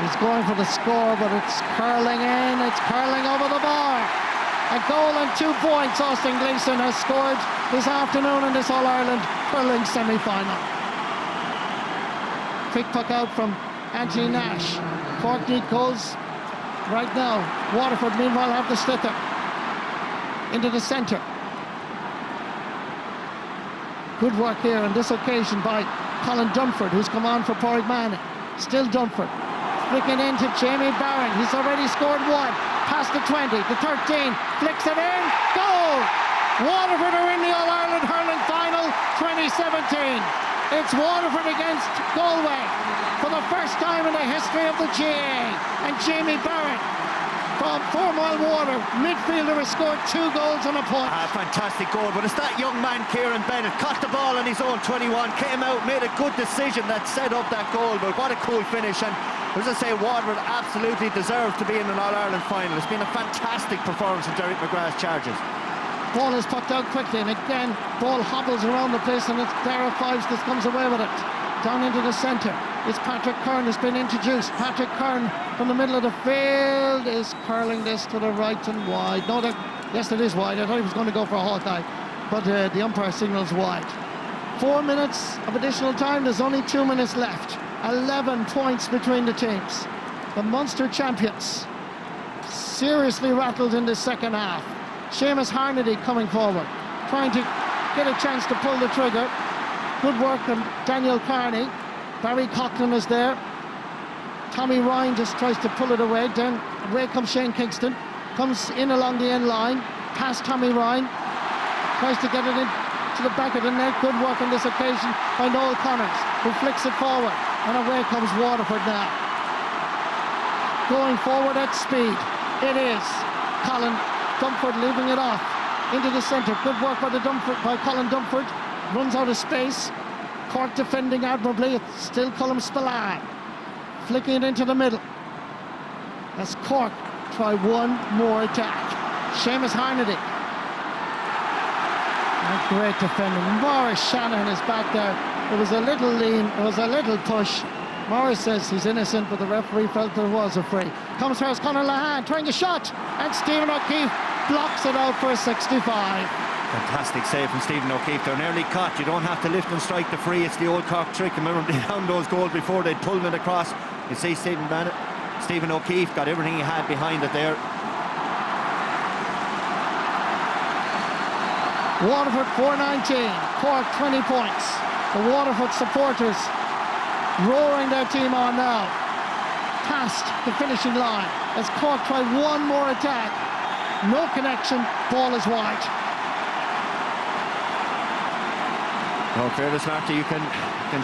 He's going for the score, but it's curling in. It's curling over the bar. A goal and 2 points. Austin Gleeson has scored this afternoon in this All-Ireland hurling semi-final. Quick puck out from Anthony Nash. Cork need goals right now. Waterford meanwhile have the slither. Into the centre. Good work here on this occasion by Colin Dunford, who's come on for Porrick Manning. Still Dunford. Flicking into Jamie Barron. He's already scored 1. Past the 20, the 13. Flicks it in. Goal! Waterford are in the All-Ireland hurling final 2017. It's Waterford against Galway for the first time in the history of the GAA. And Jamie Barron from 4 Mile Water, midfielder, has scored 2 goals and a point. Fantastic goal, but it's that young man, Kieran Bennett, caught the ball on his own 21, came out, made a good decision that set up that goal, but what a cool finish. And as I say, Waterford absolutely deserved to be in an All-Ireland final. It's been a fantastic performance from Derek McGrath's Chargers. Ball is pucked out quickly, and again, ball hobbles around the place, and it's Dara Fives that comes away with it. Down into the centre, it's Patrick Kern who's been introduced. Patrick Kern from the middle of the field is curling this to the right and wide. No, yes, it is wide. I thought he was going to go for a Hawkeye, but the umpire signals wide. 4 minutes of additional time. There's only 2 minutes left. 11 points between the teams. The Munster champions seriously rattled in the second half. Seamus Harnedy coming forward, trying to get a chance to pull the trigger. Good work from Daniel Carney. Barry Coughlin is there. Tommy Ryan just tries to pull it away. Then away comes Shane Kingston. Comes in along the end line. Past Tommy Ryan. Tries to get it into the back of the net. Good work on this occasion by Noel Connors, who flicks it forward. And away comes Waterford now. Going forward at speed. It is Colin Dunford leaving it off. Into the centre. Good work by Colin Dunford. Runs out of space. Cork defending admirably. It's still Colm Spillane. Flicking it into the middle. As Cork try one more attack. Seamus Harnedy. Great defending. Morris Shanahan is back there. It was a little lean. It was a little push. Morris says he's innocent, but the referee felt there was a free. Comes first Conor Lahan trying a shot. And Stephen O'Keefe blocks it out for a 65. Fantastic save from Stephen O'Keefe. They're nearly caught. You don't have to lift and strike the free. It's the old Cork trick. Remember, they found those goals before they'd pulled it across. You see Stephen O'Keefe got everything he had behind it there. Waterford 4-19, Cork 20 points. The Waterford supporters roaring their team on now. Past the finishing line as Cork try one more attack. No connection, ball is wide. Well, fairness, Marty, you can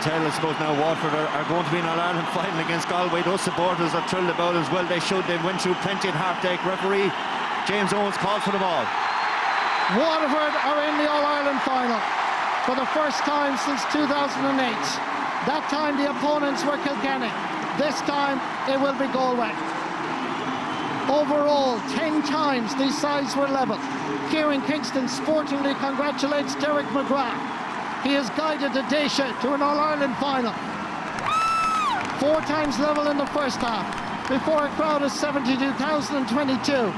tell, I suppose, now Waterford are going to be in an Ireland final against Galway. Those supporters are thrilled about it as well. They should. They went through plenty of heartache. Referee James Owens called for the ball. Waterford are in the All-Ireland final for the first time since 2008. That time the opponents were Kilkenny. This time it will be Galway. Overall, 10 times these sides were level. Kieran Kingston sportingly congratulates Derek McGrath. He has guided the Daisha to an All-Ireland final. 4 times level in the first half, before a crowd of 72,022.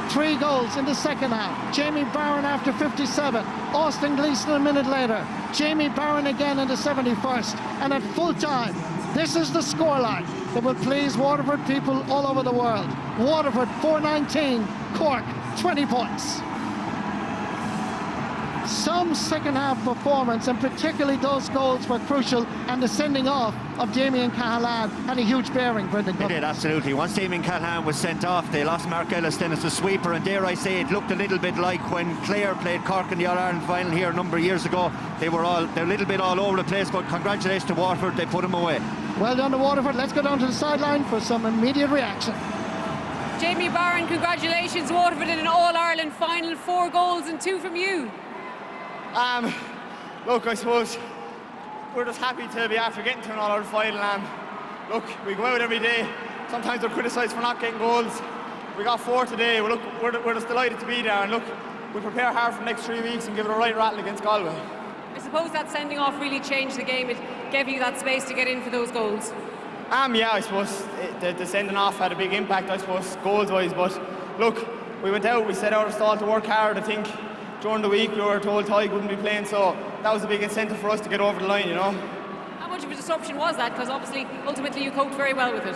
3 goals in the second half. Jamie Barron after 57. Austin Gleeson a minute later. Jamie Barron again in the 71st. And at full time, this is the scoreline that will please Waterford people all over the world. Waterford 4-19, Cork 20 points. Some second half performance, and particularly those goals, were crucial, and the sending off of Damien Cahalane had a huge bearing, Brendan. It did, absolutely. Once Damien Cahalane was sent off, they lost Mark Ellison as a sweeper, and dare I say, it looked a little bit like when Clare played Cork in the All-Ireland final here a number of years ago. They're a little bit all over the place, but congratulations to Waterford, they put them away. Well done to Waterford. Let's go down to the sideline for some immediate reaction. Jamie Barron, congratulations, Waterford in an All-Ireland final, 4 goals and 2 from you. Look, I suppose we're just happy to be after getting to an All-Ireland final, and look, we go out every day sometimes they're criticised for not getting goals. We got 4 today. We're just delighted to be there, and look, we prepare hard for the next 3 weeks and give it a right rattle against Galway. I suppose that sending off really changed the game. It gave you that space to get in for those goals. Yeah, I suppose the sending off had a big impact, I suppose, goals-wise. But look, we went out, we set out our stall to work hard. I think during the week we were told Tig wouldn't be playing, so that was a big incentive for us to get over the line, you know. How much of a disruption was that? Because obviously, ultimately, you coped very well with it.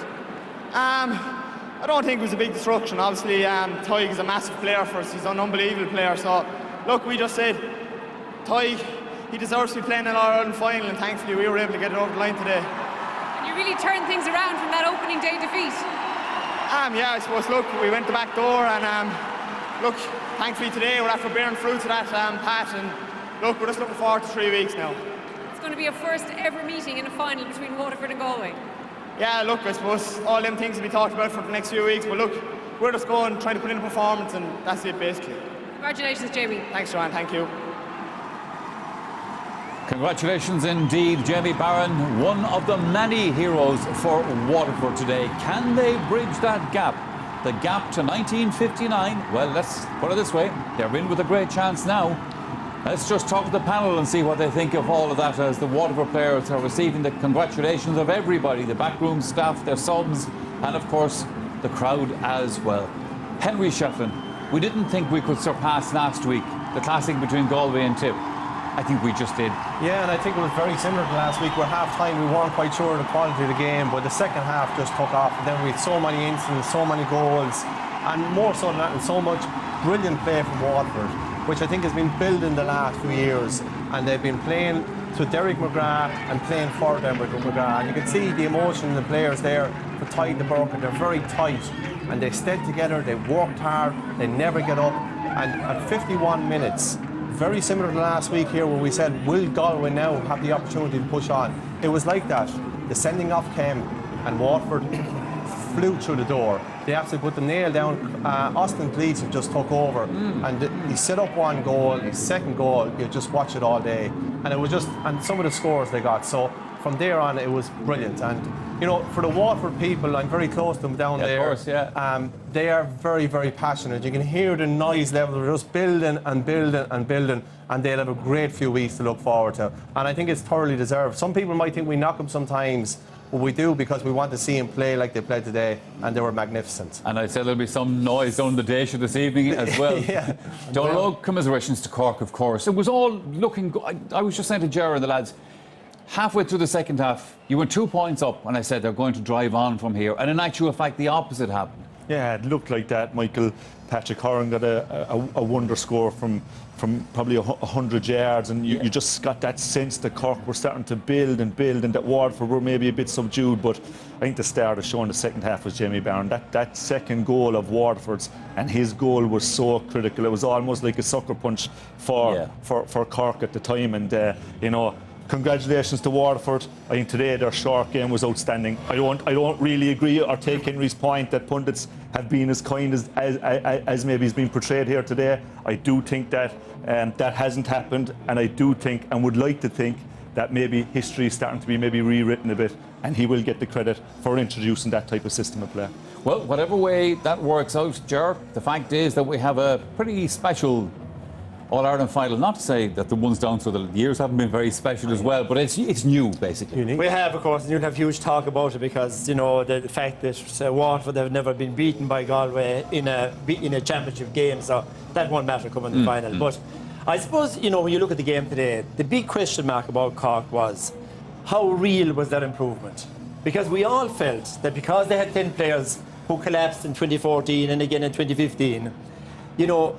I don't think it was a big disruption. Obviously, Tig is a massive player for us. He's an unbelievable player. So, look, we just said, Tig, he deserves to be playing in our All-Ireland final, and thankfully we were able to get it over the line today. And you really turned things around from that opening day defeat. Yeah, I suppose, look, we went the back door, and look, thankfully today we're after bearing fruits of that pat, and look, we're just looking forward to 3 weeks now. It's going to be a first ever meeting in a final between Waterford and Galway. Yeah, look, I suppose all them things will be talked about for the next few weeks, but look, we're just going, trying to put in a performance, and that's it basically. Congratulations, Jamie. Thanks, Joanne, thank you. Congratulations indeed, Jamie Barron, one of the many heroes for Waterford today. Can they bridge that gap? The gap to 1959? Well, let's put it this way, they're in with a great chance now. Let's just talk to the panel and see what they think of all of that as the Waterford players are receiving the congratulations of everybody, the backroom staff, their subs, and of course, the crowd as well. Henry Shefflin, we didn't think we could surpass last week, the classic between Galway and Tip. I think we just did. Yeah, and I think it was very similar to last week. Where half-time we weren't quite sure of the quality of the game, but the second half just took off. And then we had so many incidents, so many goals, and more so than that, and so much brilliant play from Waterford, which I think has been building the last few years. And they've been playing to Derek McGrath and playing for Derek McGrath. And you can see the emotion in the players there for Tide the Burke. They're very tight, and they stayed together, they worked hard, they never get up. And at 51 minutes, very similar to last week here where we said, will Galway now have the opportunity to push on? It was like that. The sending off came and Waterford flew through the door. They absolutely put the nail down. Austin Gleeson just took over and he set up one goal, his second goal, you just watch it all day. And it was just, and some of the scores they got. So from there on, it was brilliant. And you know, for the Waterford people, I'm very close to them down there. Of course, yeah. They are very, very passionate. You can hear the noise level. They're just building and building and building, and they'll have a great few weeks to look forward to. And I think it's thoroughly deserved. Some people might think we knock them sometimes, but we do because we want to see them play like they played today, and they were magnificent. And I said there'll be some noise down the Dacia this evening as well. Yeah. Donald, commiserations to Cork, of course. It was all looking good. I was just saying to Gerard and the lads, halfway through the second half, you were 2 points up, and I said they're going to drive on from here. And in actual fact, the opposite happened. Yeah, it looked like that, Michael. Patrick Horan got a wonder score from probably 100 yards, and you just got that sense that Cork were starting to build and that Waterford were maybe a bit subdued. But I think the start of showing the second half was Jamie Barron. That second goal of Waterford's, and his goal was so critical. It was almost like a sucker punch for Cork at the time, and you know. Congratulations to Waterford. I think today their short game was outstanding. I don't really agree or take Henry's point that pundits have been as kind as maybe has been portrayed here today. I do think that that hasn't happened, and I do think and would like to think that maybe history is starting to be maybe rewritten a bit, and he will get the credit for introducing that type of system of play. Well, whatever way that works out, Ger, the fact is that we have a pretty special All-Ireland final. Not to say that the ones down through the years haven't been very special as well, but it's new, basically. Unique. We have, of course, and you'll have huge talk about it because, you know, the fact that Waterford have never been beaten by Galway in a championship game, so that won't matter coming in the final. But I suppose, you know, when you look at the game today, the big question mark about Cork was how real was that improvement? Because we all felt that because they had 10 players who collapsed in 2014 and again in 2015, you know,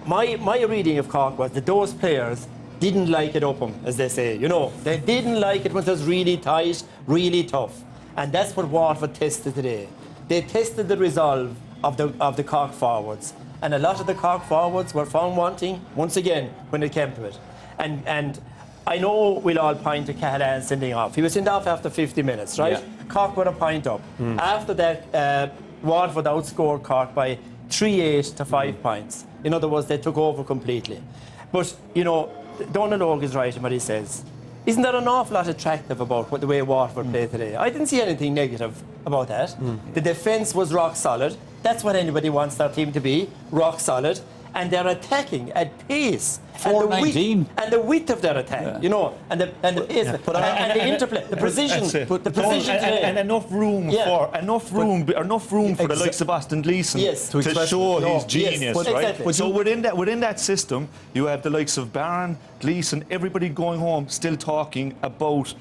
my reading of Cork was that those players didn't like it up them, as they say. You know, they didn't like it when it was really tight, really tough. And that's what Waterford tested today. They tested the resolve of the Cork forwards. And a lot of the Cork forwards were found wanting, once again, when it came to it. And I know we'll all point to Cahalane sending off. He was sent off after 50 minutes, right? Yeah. Cork were a point up. After that, Waterford outscored Cork by 3-8 to 5 points. In other words, they took over completely. But, you know, Donald Oak is right in what he says. Isn't that an awful lot attractive about the way Waterford played today? I didn't see anything negative about that. The defence was rock solid. That's what anybody wants their team to be, rock solid. And they're attacking at pace. 4-19. And the width of their attack, you know, and the pace, and the interplay, the precision, and enough room for the likes of Austin Gleeson to show his genius, right? Exactly. So within that system, you have the likes of Barron, Gleeson, everybody going home, still talking about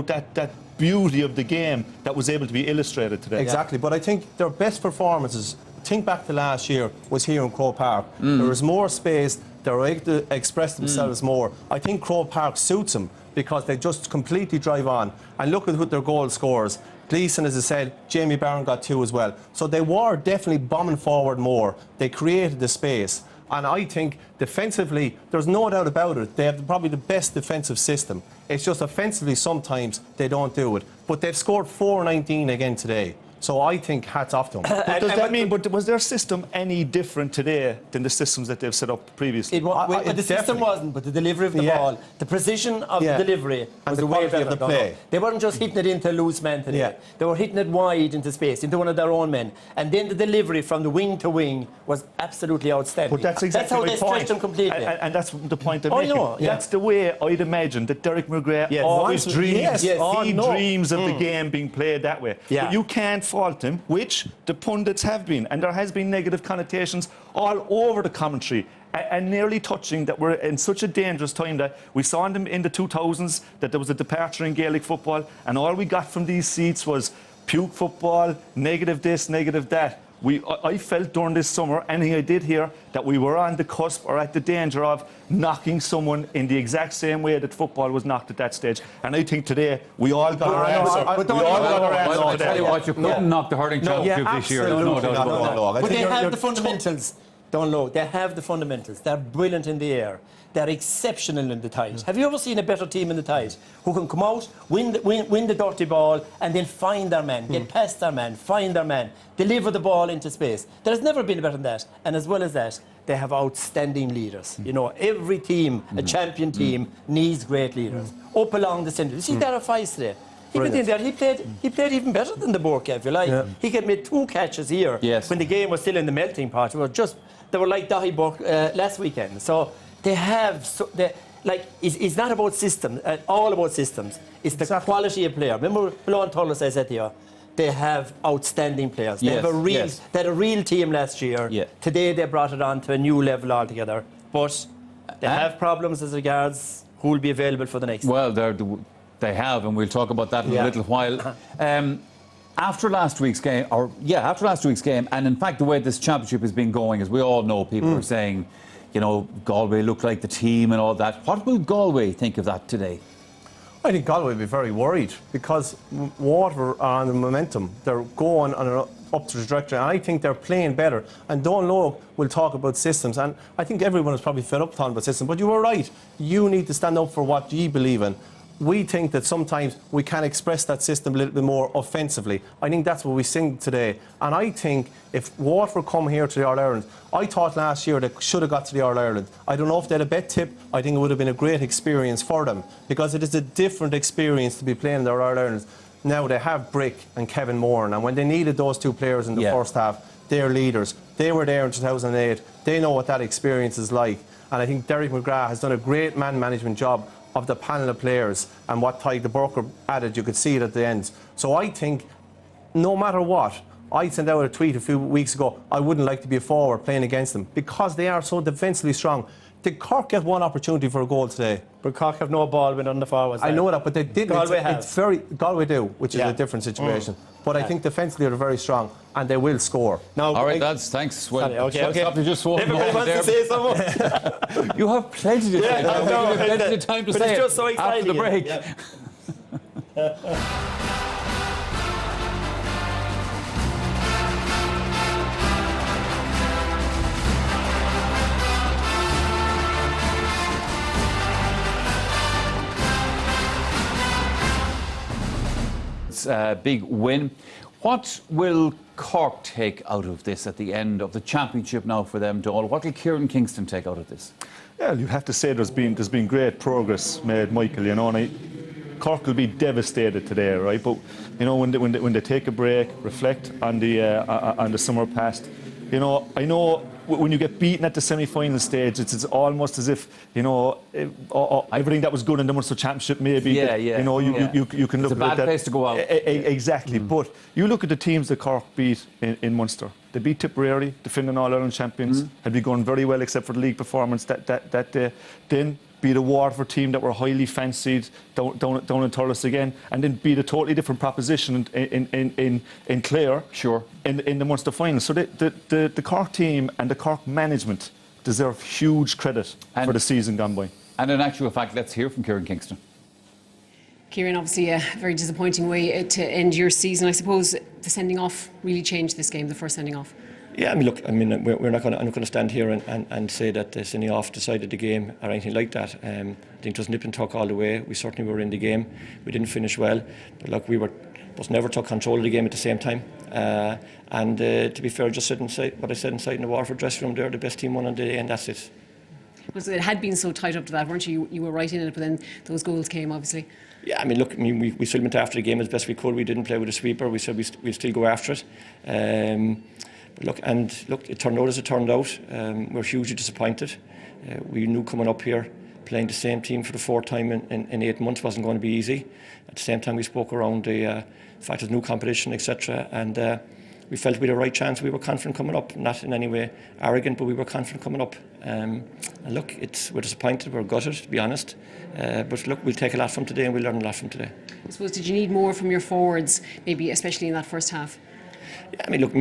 that beauty of the game that was able to be illustrated today. Exactly, but I think their best performances, think back to last year, was here in Croke Park. There was more space, they were able to express themselves more. I think Croke Park suits them because they just completely drive on. And look at their goal scorers. Gleeson, as I said, Jamie Barron got 2 as well. So they were definitely bombing forward more. They created the space. And I think defensively, there's no doubt about it, they have probably the best defensive system. It's just offensively sometimes they don't do it. But they've scored 4-19 again today. So I think hats off to them. But does that mean, but was their system any different today than the systems that they've set up previously? The system wasn't, but the delivery of the ball, the precision of the delivery was the way quality better. of the play. They weren't just hitting it into a loose man today. They were hitting it wide into space, into one of their own men. And then the delivery from the wing to wing was absolutely outstanding. But that's exactly how they stretched them completely. And that's the point I'm making. That's the way I'd imagine that Derek McGrath always dreams. He dreams of the game being played that way. But you can't fault him, which the pundits have been, and there has been negative connotations all over the commentary, and nearly touching that we're in such a dangerous time that we saw in the 2000s that there was a departure in Gaelic football, and all we got from these seats was puke football, negative this, negative that. I felt during this summer, anything I did here, that we were on the cusp or at the danger of knocking someone in the exact same way that football was knocked at that stage. And I think today we all got our answer. I tell you what, you couldn't knock the hurling championship this year. But they have the fundamentals. They have the fundamentals. They're brilliant in the air. They're exceptional in the tight. Have you ever seen a better team in the tight who can come out, win the dirty ball, and then find their man, get past their man, find their man, deliver the ball into space? There's never been better than that. And as well as that, they have outstanding leaders. You know, every team, a champion team, needs great leaders. Up along the centre. You see Dara Fice today. He went in there, he played even better than the Bork, if you like. He had made 2 catches here when the game was still in the melting pot. They were like Dahi Bork last weekend. So they have, it's not about systems, all about systems. It's the quality of player. Remember, Blon Tullis, I said to you, they have outstanding players. They have they had a real team last year. Today they brought it on to a new level altogether. But they have problems as regards who will be available for the next. Well, they have, and we'll talk about that in a little while. After last week's game, and in fact the way this championship has been going, as we all know, people are saying, you know, Galway looked like the team and all that. What will Galway think of that today? I think Galway will be very worried because Waterford are on the momentum. They're going on an up trajectory, and I think they're playing better. And Don Lowe will talk about systems, and I think everyone is probably fed up talking about systems, but you were right. You need to stand up for what you believe in. We think that sometimes we can express that system a little bit more offensively. I think that's what we sing today. And I think if Waterford come here to the All-Ireland, I thought last year they should have got to the All-Ireland. I don't know if they had a bet tip. I think it would have been a great experience for them because it is a different experience to be playing in the All-Ireland. Now they have Brick and Kevin Moran, and when they needed those 2 players in the first half, they're leaders. They were there in 2008. They know what that experience is like. And I think Derek McGrath has done a great man management job of the panel of players, and what Tyke the Burker added, you could see it at the end. So I think, no matter what, I sent out a tweet a few weeks ago, I wouldn't like to be a forward playing against them because they are so defensively strong. Did Cork get 1 opportunity for a goal today? But Cork have no ball when on the forwards. I know that, but they didn't. Galway do, which is a different situation. But I think defensively they're very strong, and they will score. Now, all right, lads, thanks. Well, Everybody wants to say something. You have plenty to say. Plenty of time to say it's just so after the break. Big win. What will Cork take out of this at the end of the championship now for them, Doyle? What will Kieran Kingston take out of this? Yeah, you have to say there's been great progress made, Michael. You know, and Cork will be devastated today, right? But you know, when they take a break, reflect on the summer past. You know, I know when you get beaten at the semi-final stage, it's almost as if, you know, everything that was good in the Munster Championship maybe. You know, you can look at it. It's a bad place to go out. Exactly. But you look at the teams that Cork beat in Munster. They beat Tipperary, defending All-Ireland champions, had been going very well except for the league performance that day. Then beat a Waterford team that were highly fancied down in Thurles again, and then beat a totally different proposition in Clare. Sure. In the Munster final. So the Cork team and the Cork management deserve huge credit for the season gone by. And in actual fact, let's hear from Kieran Kingston. Kieran, obviously a very disappointing way to end your season. I suppose the sending off really changed this game, the first sending off. Yeah, I mean, look, I'm not going to stand here and say that the sending off decided the game or anything like that. I think it was nip and tuck all the way. We certainly were in the game. We didn't finish well, but look, was never took control of the game at the same time. And to be fair, just what I said inside in the Waterford dressing room there, the best team won on the day, and that's it. So it had been so tight up to that, weren't you? You were right in it, but then those goals came, obviously. Yeah, I mean, look, we still went after the game as best we could. We didn't play with a sweeper. We said we'd still go after it. But look, it turned out as it turned out. We're hugely disappointed. We knew coming up here, playing the same team for the fourth time in 8 months wasn't going to be easy. At the same time, we spoke around the fact of new competition, etc. And we felt we had a right chance. We were confident coming up, not in any way arrogant, but we were confident coming up. And look, we're disappointed, we're gutted, to be honest. But look, we'll take a lot from today and we'll learn a lot from today. I suppose, did you need more from your forwards, maybe especially in that first half? Yeah, I mean, look,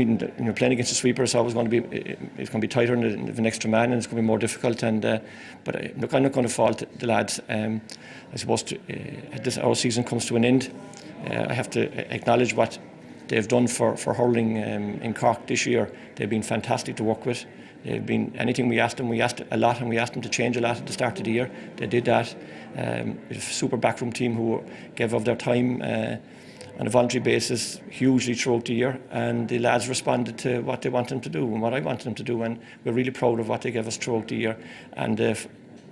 playing against a sweeper is always going to be tighter than an extra man, and it's going to be more difficult. But look, I'm not going to fault the lads. I suppose our season comes to an end. I have to acknowledge what they've done for hurling in Cork this year. They've been fantastic to work with. They've been anything we asked them. We asked a lot, and we asked them to change a lot at the start of the year. They did that. A super backroom team who gave of their time on a voluntary basis hugely throughout the year, and the lads responded to what they wanted them to do and what I wanted them to do, and we're really proud of what they gave us throughout the year, and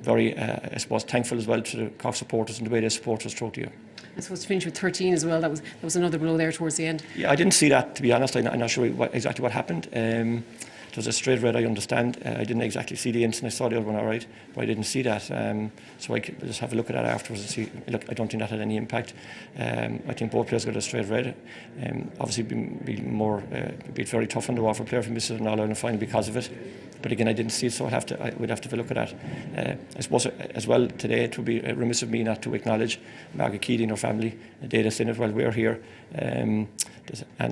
very, I suppose, thankful as well to the Cork supporters and the way they support us throughout the year. I suppose to finish with 13 as well, that was another blow there towards the end. Yeah, I didn't see that, to be honest. I'm not sure exactly what happened. It was a straight red, I understand. I didn't exactly see the incident. I saw the other one all right, but I didn't see that. So I could just have a look at that afterwards and see. Look, I don't think that had any impact. I think both players got a straight red. Obviously, be very tough on the Waterford player for missing an All-Ireland final because of it. But again, I didn't see it, so we'd have to have a look at that. I suppose as well today, it would be remiss of me not to acknowledge Markie and her family, the day that's in it while we're here, and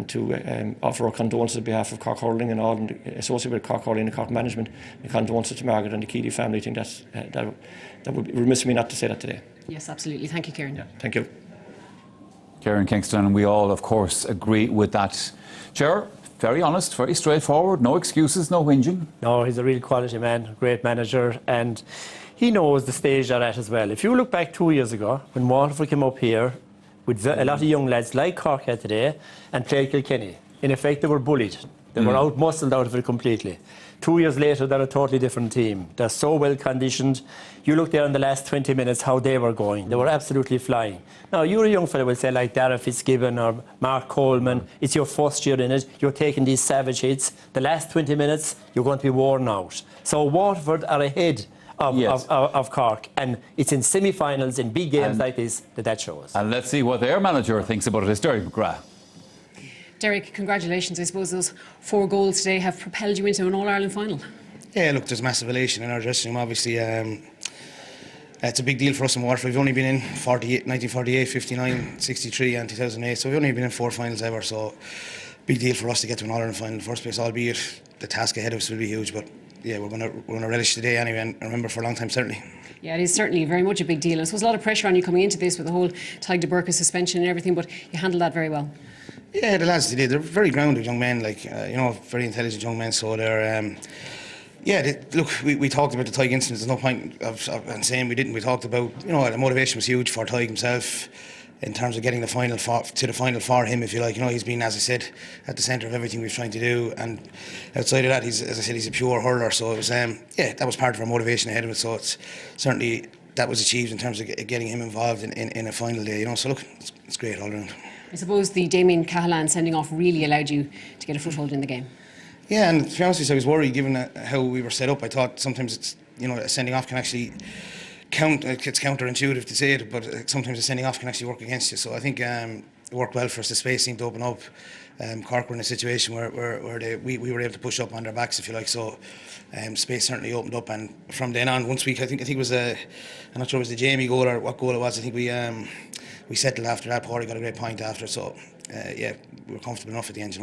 to offer our condolences on behalf of Cork Hurling and all associated with Cork Hurling and Cork management. And condolences to Margaret and the Keady family. I think that would be remiss of me not to say that today. Yes, absolutely. Thank you, Kieran. Yeah, thank you. Kieran Kingston, and we all, of course, agree with that. Chair, very honest, very straightforward, no excuses, no whinging. No, he's a real quality man, great manager, and he knows the stage they're at as well. If you look back 2 years ago, when Waterford came up here with a lot of young lads like Cork had today and played Kilkenny, in effect they were bullied. They were out-muscled out of it completely. 2 years later, they're a totally different team. They're so well conditioned. You look there in the last 20 minutes how they were going. They were absolutely flying. Now, you're a young fella, will say, like Dara Fitzgibbon or Mark Coleman. It's your first year in it. You're taking these savage hits. The last 20 minutes, you're going to be worn out. So Waterford are ahead of Cork. And it's in semi-finals, in big games like this, that shows. And let's see what their manager thinks about it. It's Derek McGrath. Derek, congratulations. I suppose those 4 goals today have propelled you into an All-Ireland final. Yeah, look, there's massive elation in our dressing room, obviously. It's a big deal for us in Waterford. We've only been in 1948, 59, 63 and 2008, so we've only been in 4 finals ever, so big deal for us to get to an All-Ireland final in the first place, albeit the task ahead of us will be huge, but yeah, we're going to relish today anyway and remember for a long time, certainly. Yeah, it is certainly very much a big deal. I suppose a lot of pressure on you coming into this with the whole Tig de Burka suspension and everything, but you handled that very well. Yeah, the lads, they did. They're very grounded young men, like, very intelligent young men, so they're... look, we talked about the Tig incident. There's no point of saying we didn't. We talked about, the motivation was huge for Tig himself. in terms of getting the final for him, if you like. He's been, as I said, at the centre of everything we've tried to do, and outside of that, as I said, he's a pure hurler. So it was, that was part of our motivation ahead of it. So it's certainly that was achieved in terms of getting him involved in a final day. So look, it's great all around. I suppose the Damon Cahalane sending off really allowed you to get a foothold in the game. Yeah, and to be honest with you, I was worried given how we were set up. I thought sometimes it's a sending off can actually it's counterintuitive to say it, but sometimes a sending off can actually work against you. So I think it worked well for us. The space seemed to open up. Cork were in a situation where we were able to push up on their backs, if you like. So space certainly opened up, and from then on, once I think it was I'm not sure it was the Jamie goal or what goal it was. I think we settled after that. Paulie got a great point after. So we were comfortable enough at the end.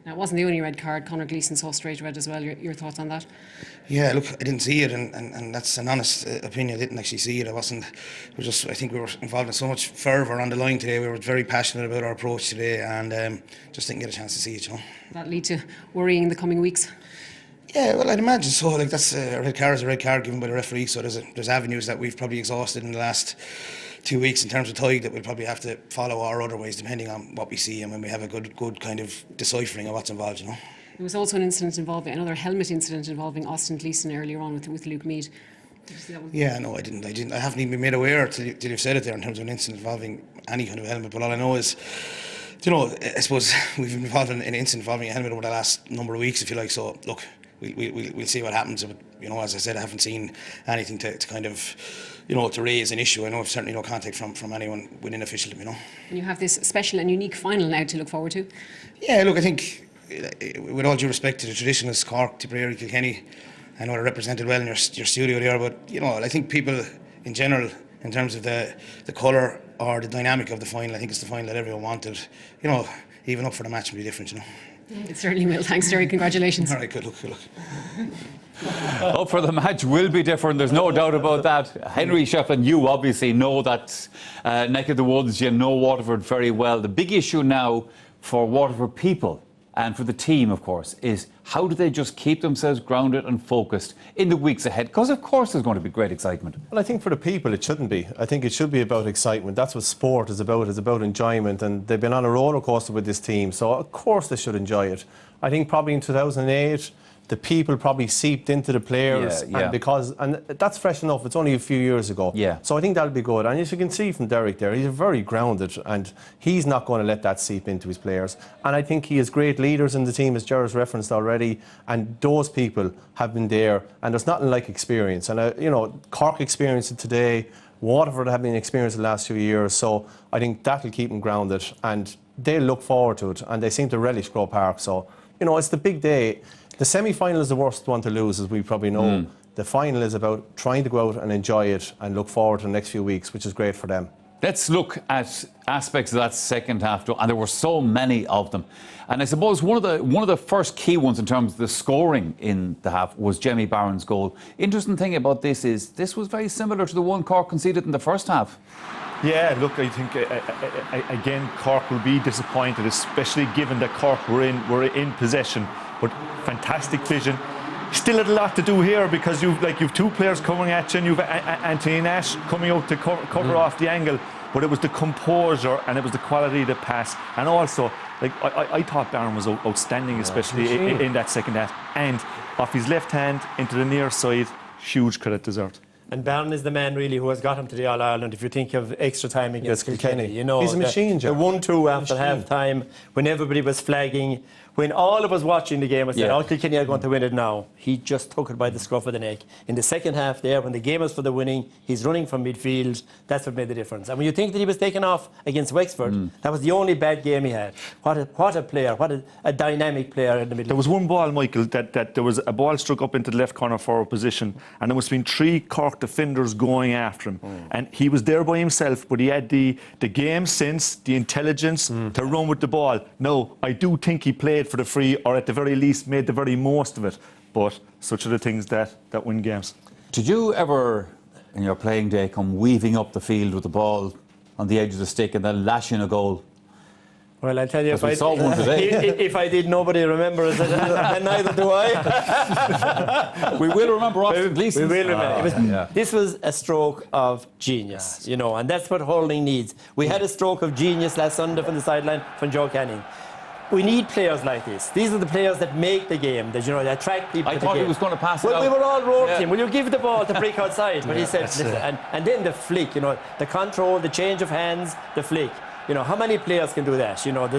Now, it wasn't the only red card. Conor Gleeson saw straight red as well. Your thoughts on that? Yeah, look, I didn't see it, and that's an honest opinion. I didn't actually see it. I think we were involved in so much fervour on the line today. We were very passionate about our approach today, and just didn't get a chance to see it. That lead to worrying in the coming weeks? Yeah, well, I'd imagine so. Like, that's a red card is a red card given by the referee. So there's avenues that we've probably exhausted in the last 2 weeks in terms of tide that we'll probably have to follow or otherwise, depending on what we see and when we have a good kind of deciphering of what's involved. There was also another helmet incident involving Austin Gleeson earlier on with Luke Meade. Did you see that one? Yeah, no, I didn't. I haven't even been made aware till you've said it there in terms of an incident involving any kind of helmet. But all I know is, I suppose we've been involved in an incident involving a helmet over the last number of weeks, if you like. So look, we'll see what happens. But as I said, I haven't seen anything to kind of, to raise an issue. I know I've certainly no contact from anyone within officialdom. And you have this special and unique final now to look forward to. Yeah, look, I think, with all due respect to the traditionalists, Cork, Tipperary, Kilkenny, I know they're represented well in your studio there, but I think people in general, in terms of the colour or the dynamic of the final, I think it's the final that everyone wanted. Even up for the match will be different. It certainly will. Thanks, Jerry. Congratulations. All right, good luck. Up for the match will be different, there's no doubt about that. Henry Shefflin, you obviously know that neck of the woods, you know Waterford very well. The big issue now for Waterford people and for the team, of course, is how do they just keep themselves grounded and focused in the weeks ahead? Because, of course, there's going to be great excitement. Well, I think for the people, it shouldn't be. I think it should be about excitement. That's what sport is about. It's about enjoyment. And they've been on a roller coaster with this team, so of course they should enjoy it. I think probably in 2008, the people probably seeped into the players, and that's fresh enough. It's only a few years ago. Yeah. So I think that'll be good. And as you can see from Derek there, he's very grounded, and he's not going to let that seep into his players. And I think he has great leaders in the team, as Gerard's referenced already, and those people have been there, and there's nothing like experience. And Cork experienced it today. Waterford have been experienced the last few years, so I think that'll keep them grounded, and they'll look forward to it, and they seem to relish Croke Park. So it's the big day. The semi-final is the worst one to lose, as we probably know. The final is about trying to go out and enjoy it and look forward to the next few weeks, which is great for them. Let's look at aspects of that second half, and there were so many of them. And I suppose one of the first key ones in terms of the scoring in the half was Jamie Barron's goal. Interesting thing about this is this was very similar to the one Cork conceded in the first half. Yeah, look, I think again Cork will be disappointed, especially given that Cork were in possession, but fantastic vision. Still had a lot to do here because you've two players coming at you, and you've Anthony Nash coming out to cover off the angle. But it was the composure and it was the quality of the pass, and also I thought Barron was outstanding, especially in that second half. And off his left hand into the near side, huge credit deserved. And Barron is the man really who has got him to the All-Ireland. If you think of extra time against Kilkenny, he's a machine. The 1-2 after half time, when everybody was flagging, when all of us watching the game, I said, Kilkenny are going to win it now. He just took it by the scruff of the neck. In the second half there, when the game was for the winning, he's running from midfield. That's what made the difference. And when you think that he was taken off against Wexford, that was the only bad game he had. What a player, what a dynamic player in the middle. There was one ball, Michael, that there was a ball struck up into the left corner forward position, and there must have been 3 Cork defenders going after him. And he was there by himself, but he had the game sense, the intelligence to run with the ball. No, I do think he played for the free, or at the very least made the very most of it. But such are the things that win games. Did you ever, in your playing day, come weaving up the field with the ball on the edge of the stick and then lashing a goal? Well, I tell you, we saw one today. if I did, nobody remembers it, and neither do I. We will remember Austin Gleeson. We will remember. This was a stroke of genius, you know, and that's what hurling needs. We had a stroke of genius last Sunday from the sideline from Joe Canning. We need players like this. These are the players that make the game, that, you know, that attract people to the game. I thought he was going to pass it out. We were all roaring him. Will you give the ball to break outside? But he said, listen, and then the flick, you know, the control, the change of hands, the flick. You know, how many players can do that? You know,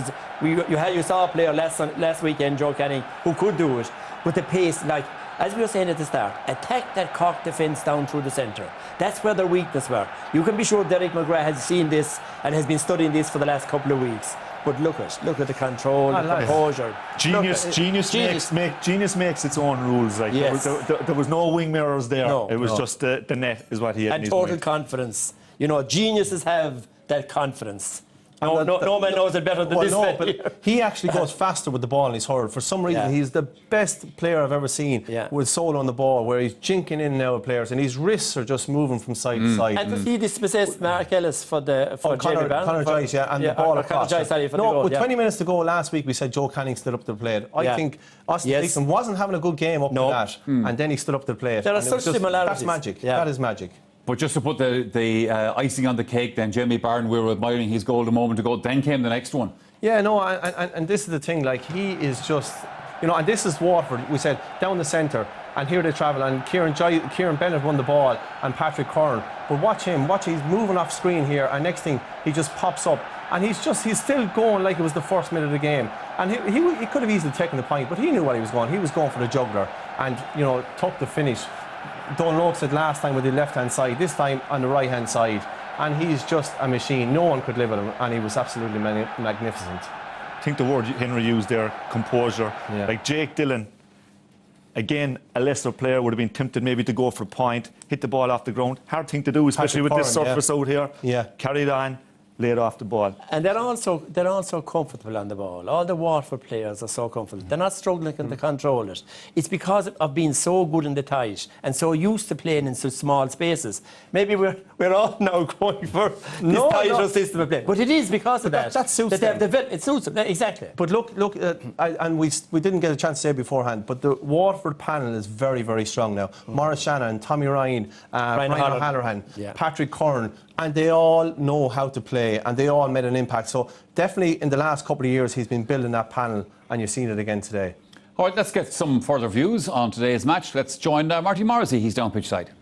you saw a player last weekend, Joe Canning, who could do it, with the pace, like, as we were saying at the start, attack that Cork defence down through the centre. That's where their weakness were. You can be sure Derek McGrath has seen this and has been studying this for the last couple of weeks. But look at the control, the composure. Genius makes its own rules. Like, yes. there was no wing mirrors there. It was just the net is what he had. And total confidence. You know, geniuses have that confidence. No man knows it better than this man. But he actually goes faster with the ball in his hurl. For some reason, he's the best player I've ever seen with solo on the ball, where he's jinking in now with players, and his wrists are just moving from side to side. And was he dispossessed Mark Ellis for Jamie Barron? Conor Joyce, and the ball across. With 20 minutes to go last week, we said Joe Canning stood up to the plate. I think Austin Gleeson wasn't having a good game up to that, and then he stood up to the plate. There are such similarities. That's magic. That is magic. But just to put the icing on the cake, then Jamie Barron, we were admiring his goal a moment ago. Then came the next one. Yeah, no, and this is the thing. Like, he is just, you know, and this is Waterford. We said down the centre, and here they travel. And Kieran Bennett won the ball, and Patrick Curran. But watch him. He's moving off screen here, and next thing he just pops up, and he's still going like it was the first minute of the game. And he could have easily taken the point, but he knew what he was going. He was going for the juggler, and you know, took the finish. Donald said last time with the left-hand side, this time on the right-hand side, and he's just a machine. No one could live with him, and he was absolutely magnificent. I think the word Henry used there, composure. Like Jake Dillon, again, a lesser player would have been tempted maybe to go for a point, hit the ball off the ground. Hard thing to do, especially with this surface out here. Carried on, laid off the ball. And they're also comfortable on the ball. All the Waterford players are so comfortable. They're not struggling to control it. It's because of being so good in the tight and so used to playing in such small spaces. Maybe we're all now going for this tighter system of play. But it is because of that. That suits them. It suits them, exactly. But look, and we didn't get a chance to say beforehand, but the Waterford panel is very, very strong now. Maurice Shannon, Tommy Ryan, Brian O'Halloran, Patrick Curran, and they all know how to play, and they all made an impact. So definitely in the last couple of years he's been building that panel, and you've seen it again today. All right, let's get some further views on today's match. Let's join Marty Morrissey. He's down pitch side.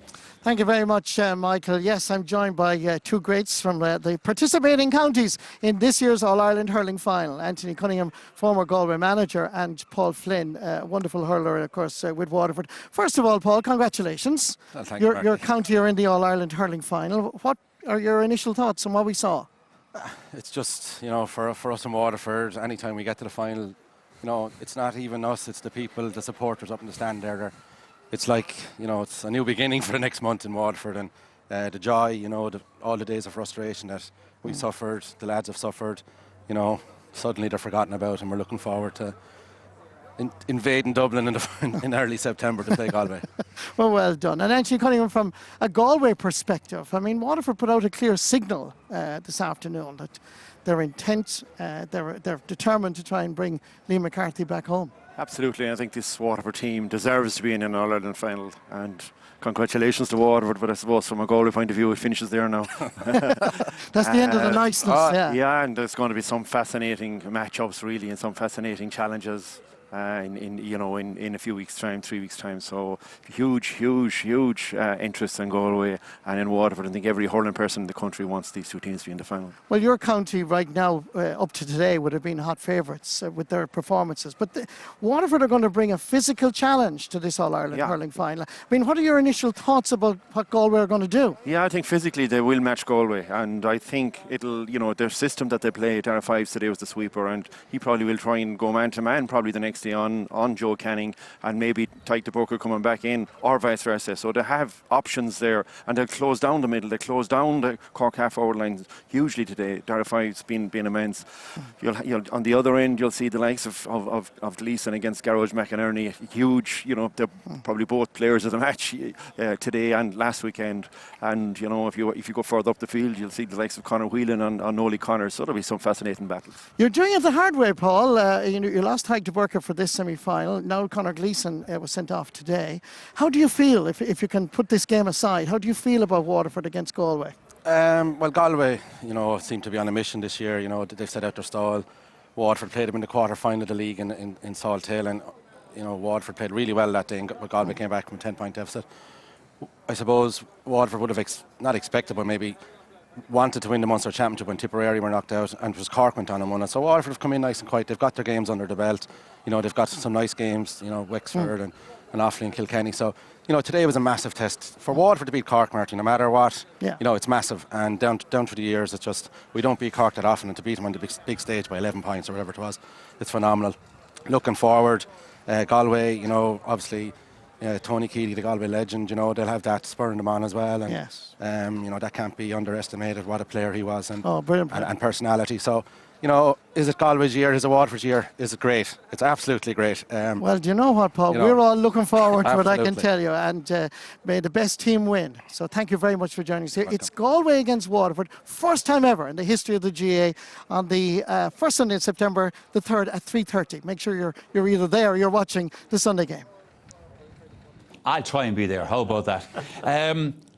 Thank you very much, Michael. Yes, I'm joined by two greats from the participating counties in this year's All-Ireland hurling final. Anthony Cunningham, former Galway manager, and Paul Flynn, wonderful hurler, of course, with Waterford. First of all, Paul, congratulations. Thank you, your county are in the All-Ireland hurling final. What are your initial thoughts on what we saw? It's just, you know, for us in Waterford, anytime we get to the final, you know, it's not even us, it's the people, the supporters up in the stand there. It's like, you know, it's a new beginning for the next month in Waterford, and the joy, you know, all the days of frustration that we suffered, the lads have suffered, you know, suddenly they're forgotten about, and we're looking forward to invading Dublin in early September to play Galway. Well done. And Anthony Cunningham, from a Galway perspective, I mean, Waterford put out a clear signal this afternoon that they're intent, they're determined to try and bring Liam McCarthy back home. Absolutely, I think this Waterford team deserves to be in an All-Ireland final, and congratulations to Waterford, but I suppose from a Galway point of view it finishes there now. That's the end of the niceness, yeah, and there's going to be some fascinating matchups really, and some fascinating challenges in a few weeks' time, 3 weeks' time. So huge interest in Galway and in Waterford. I think every hurling person in the country wants these two teams to be in the final. Well, your county right now, up to today, would have been hot favourites with their performances. But Waterford are going to bring a physical challenge to this All-Ireland hurling final. I mean, what are your initial thoughts about what Galway are going to do? Yeah, I think physically they will match Galway, and I think it'll, you know, their system that they play, Dara Fives today was the sweeper, and he probably will try and go man to man probably the next day on Joe Canning, and maybe Tyke de Booker coming back in or vice versa. So they have options there, and they'll close down the middle. They close down the Cork half-forward line hugely today. Derify's been immense. You'll on the other end, you'll see the likes of Leeson against Garage McInerney. Huge, they're probably both players of the match today and last weekend. And if you go further up the field, you'll see the likes of Conor Whelan on Nolly Connor. So there'll be some fascinating battles. You're doing it the hard way, Paul. You lost Haig de Burka for this semi-final. Now Conor Gleeson was sent off today. How do you feel, if you can put this game aside, how do you feel about Waterford against Galway? Well, Galway, seem to be on a mission this year. They've set out their stall. Waterford played them in the quarter-final of the league in Saltail, and Waterford played really well that day, but Galway came back from a 10-point deficit. I suppose Waterford would have not expected, but maybe wanted to win the Munster Championship when Tipperary were knocked out, and it was Cork went on and won it. So Waterford have come in nice and quiet. They've got their games under the belt. They've got some nice games, Wexford and Offaly and Kilkenny. So, today was a massive test. For Waterford to beat Cork, Martin, no matter what, it's massive. And down through the years, it's just, we don't beat Cork that often, and to beat them on the big stage by 11 points or whatever it was, it's phenomenal. Looking forward, Galway, obviously, Tony Keeley, the Galway legend, they'll have that spurring them on as well. And, that can't be underestimated, what a player he was and personality. So, is it Galway's year? Is it Waterford's year? Is it great? It's absolutely great. Well, do you know what, Paul? We're all looking forward to it, I can tell you. And may the best team win. So thank you very much for joining us here. It's Galway against Waterford. First time ever in the history of the GA on the first Sunday in September, the 3rd at 3:30. Make sure you're either there or you're watching the Sunday game. I'll try and be there. How about that?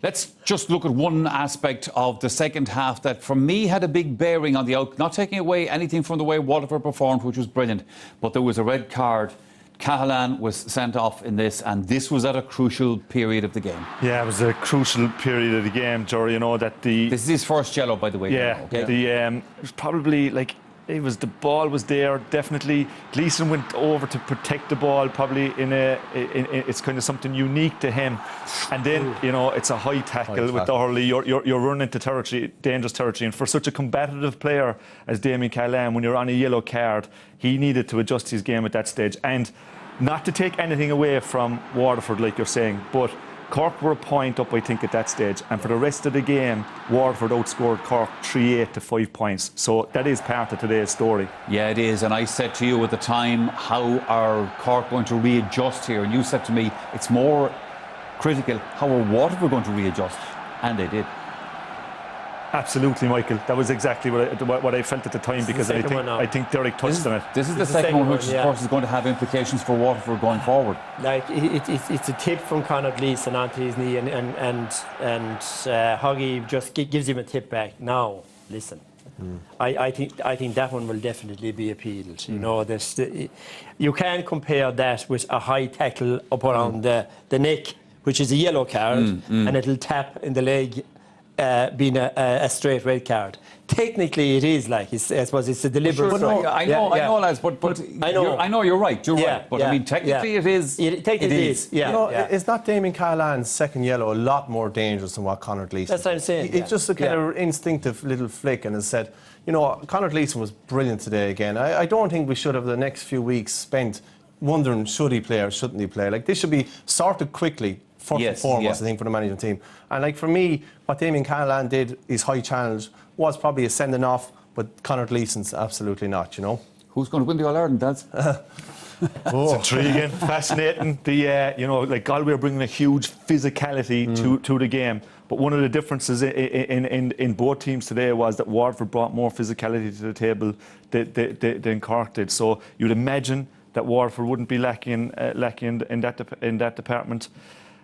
Let's just look at one aspect of the second half that, for me, had a big bearing on the outcome. Not taking away anything from the way Waterford performed, which was brilliant, but there was a red card. Cahalane was sent off in this, and this was at a crucial period of the game. Yeah, it was a crucial period of the game, Jory. This is his first yellow, by the way. Yeah, it was probably like. The ball was there, definitely. Gleeson went over to protect the ball, probably it's kind of something unique to him. And then, it's a high tackle with the hurley. You're running into dangerous territory. And for such a combative player as Damon Cahalane, when you're on a yellow card, he needed to adjust his game at that stage. And not to take anything away from Waterford, like you're saying, but Cork were a point up, I think, at that stage. And for the rest of the game, Waterford outscored Cork 3-8 to 5 points. So that is part of today's story. Yeah, it is. And I said to you at the time, how are Cork going to readjust here? And you said to me, it's more critical, how are Waterford going to readjust? And they did. Absolutely, Michael. That was exactly what I felt at the time, because I think Derek touched on it. This is the second one, which of course is going to have implications for Waterford going forward. Like it's a tip from Conor Gleeson onto his knee, and Huggy just gives him a tip back. Now, listen. I think that one will definitely be appealed. You can't compare that with a high tackle up around the neck, which is a yellow card, and it'll tap in the leg. Being a straight red card. Technically, it is I suppose it's a deliberate. But no, I know, lads. But I know you're right. You're right. But I mean, technically, it is. Technically, it is. It's not Damon Cahalane's second yellow a lot more dangerous than what Conor Gleeson? That's what I'm saying. It's just a kind of instinctive little flick, and as said, Conor Gleeson was brilliant today again. I don't think we should have the next few weeks spent wondering should he play or shouldn't he play. This should be sorted quickly. First and foremost, I think, for the management team. And for me, what Damien Cahalane did, his high challenge, was probably a sending off, but Conor Gleeson's absolutely not, Who's going to win the All-Ireland, Dads? It's intriguing, fascinating. Galway are bringing a huge physicality to the game. But one of the differences in both teams today was that Waterford brought more physicality to the table than Cork did. So you'd imagine that Waterford wouldn't be lacking in that department.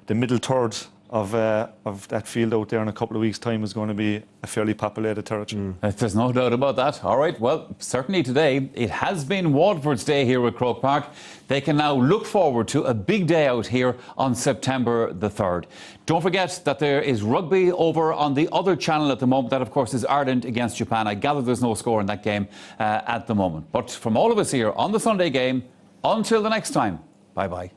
The middle third of that field out there in a couple of weeks' time is going to be a fairly populated territory. There's no doubt about that. All right, well, certainly today it has been Waterford's day here at Croke Park. They can now look forward to a big day out here on September the 3rd. Don't forget that there is rugby over on the other channel at the moment. That, of course, is Ireland against Japan. I gather there's no score in that game at the moment. But from all of us here on the Sunday game, until the next time, bye-bye.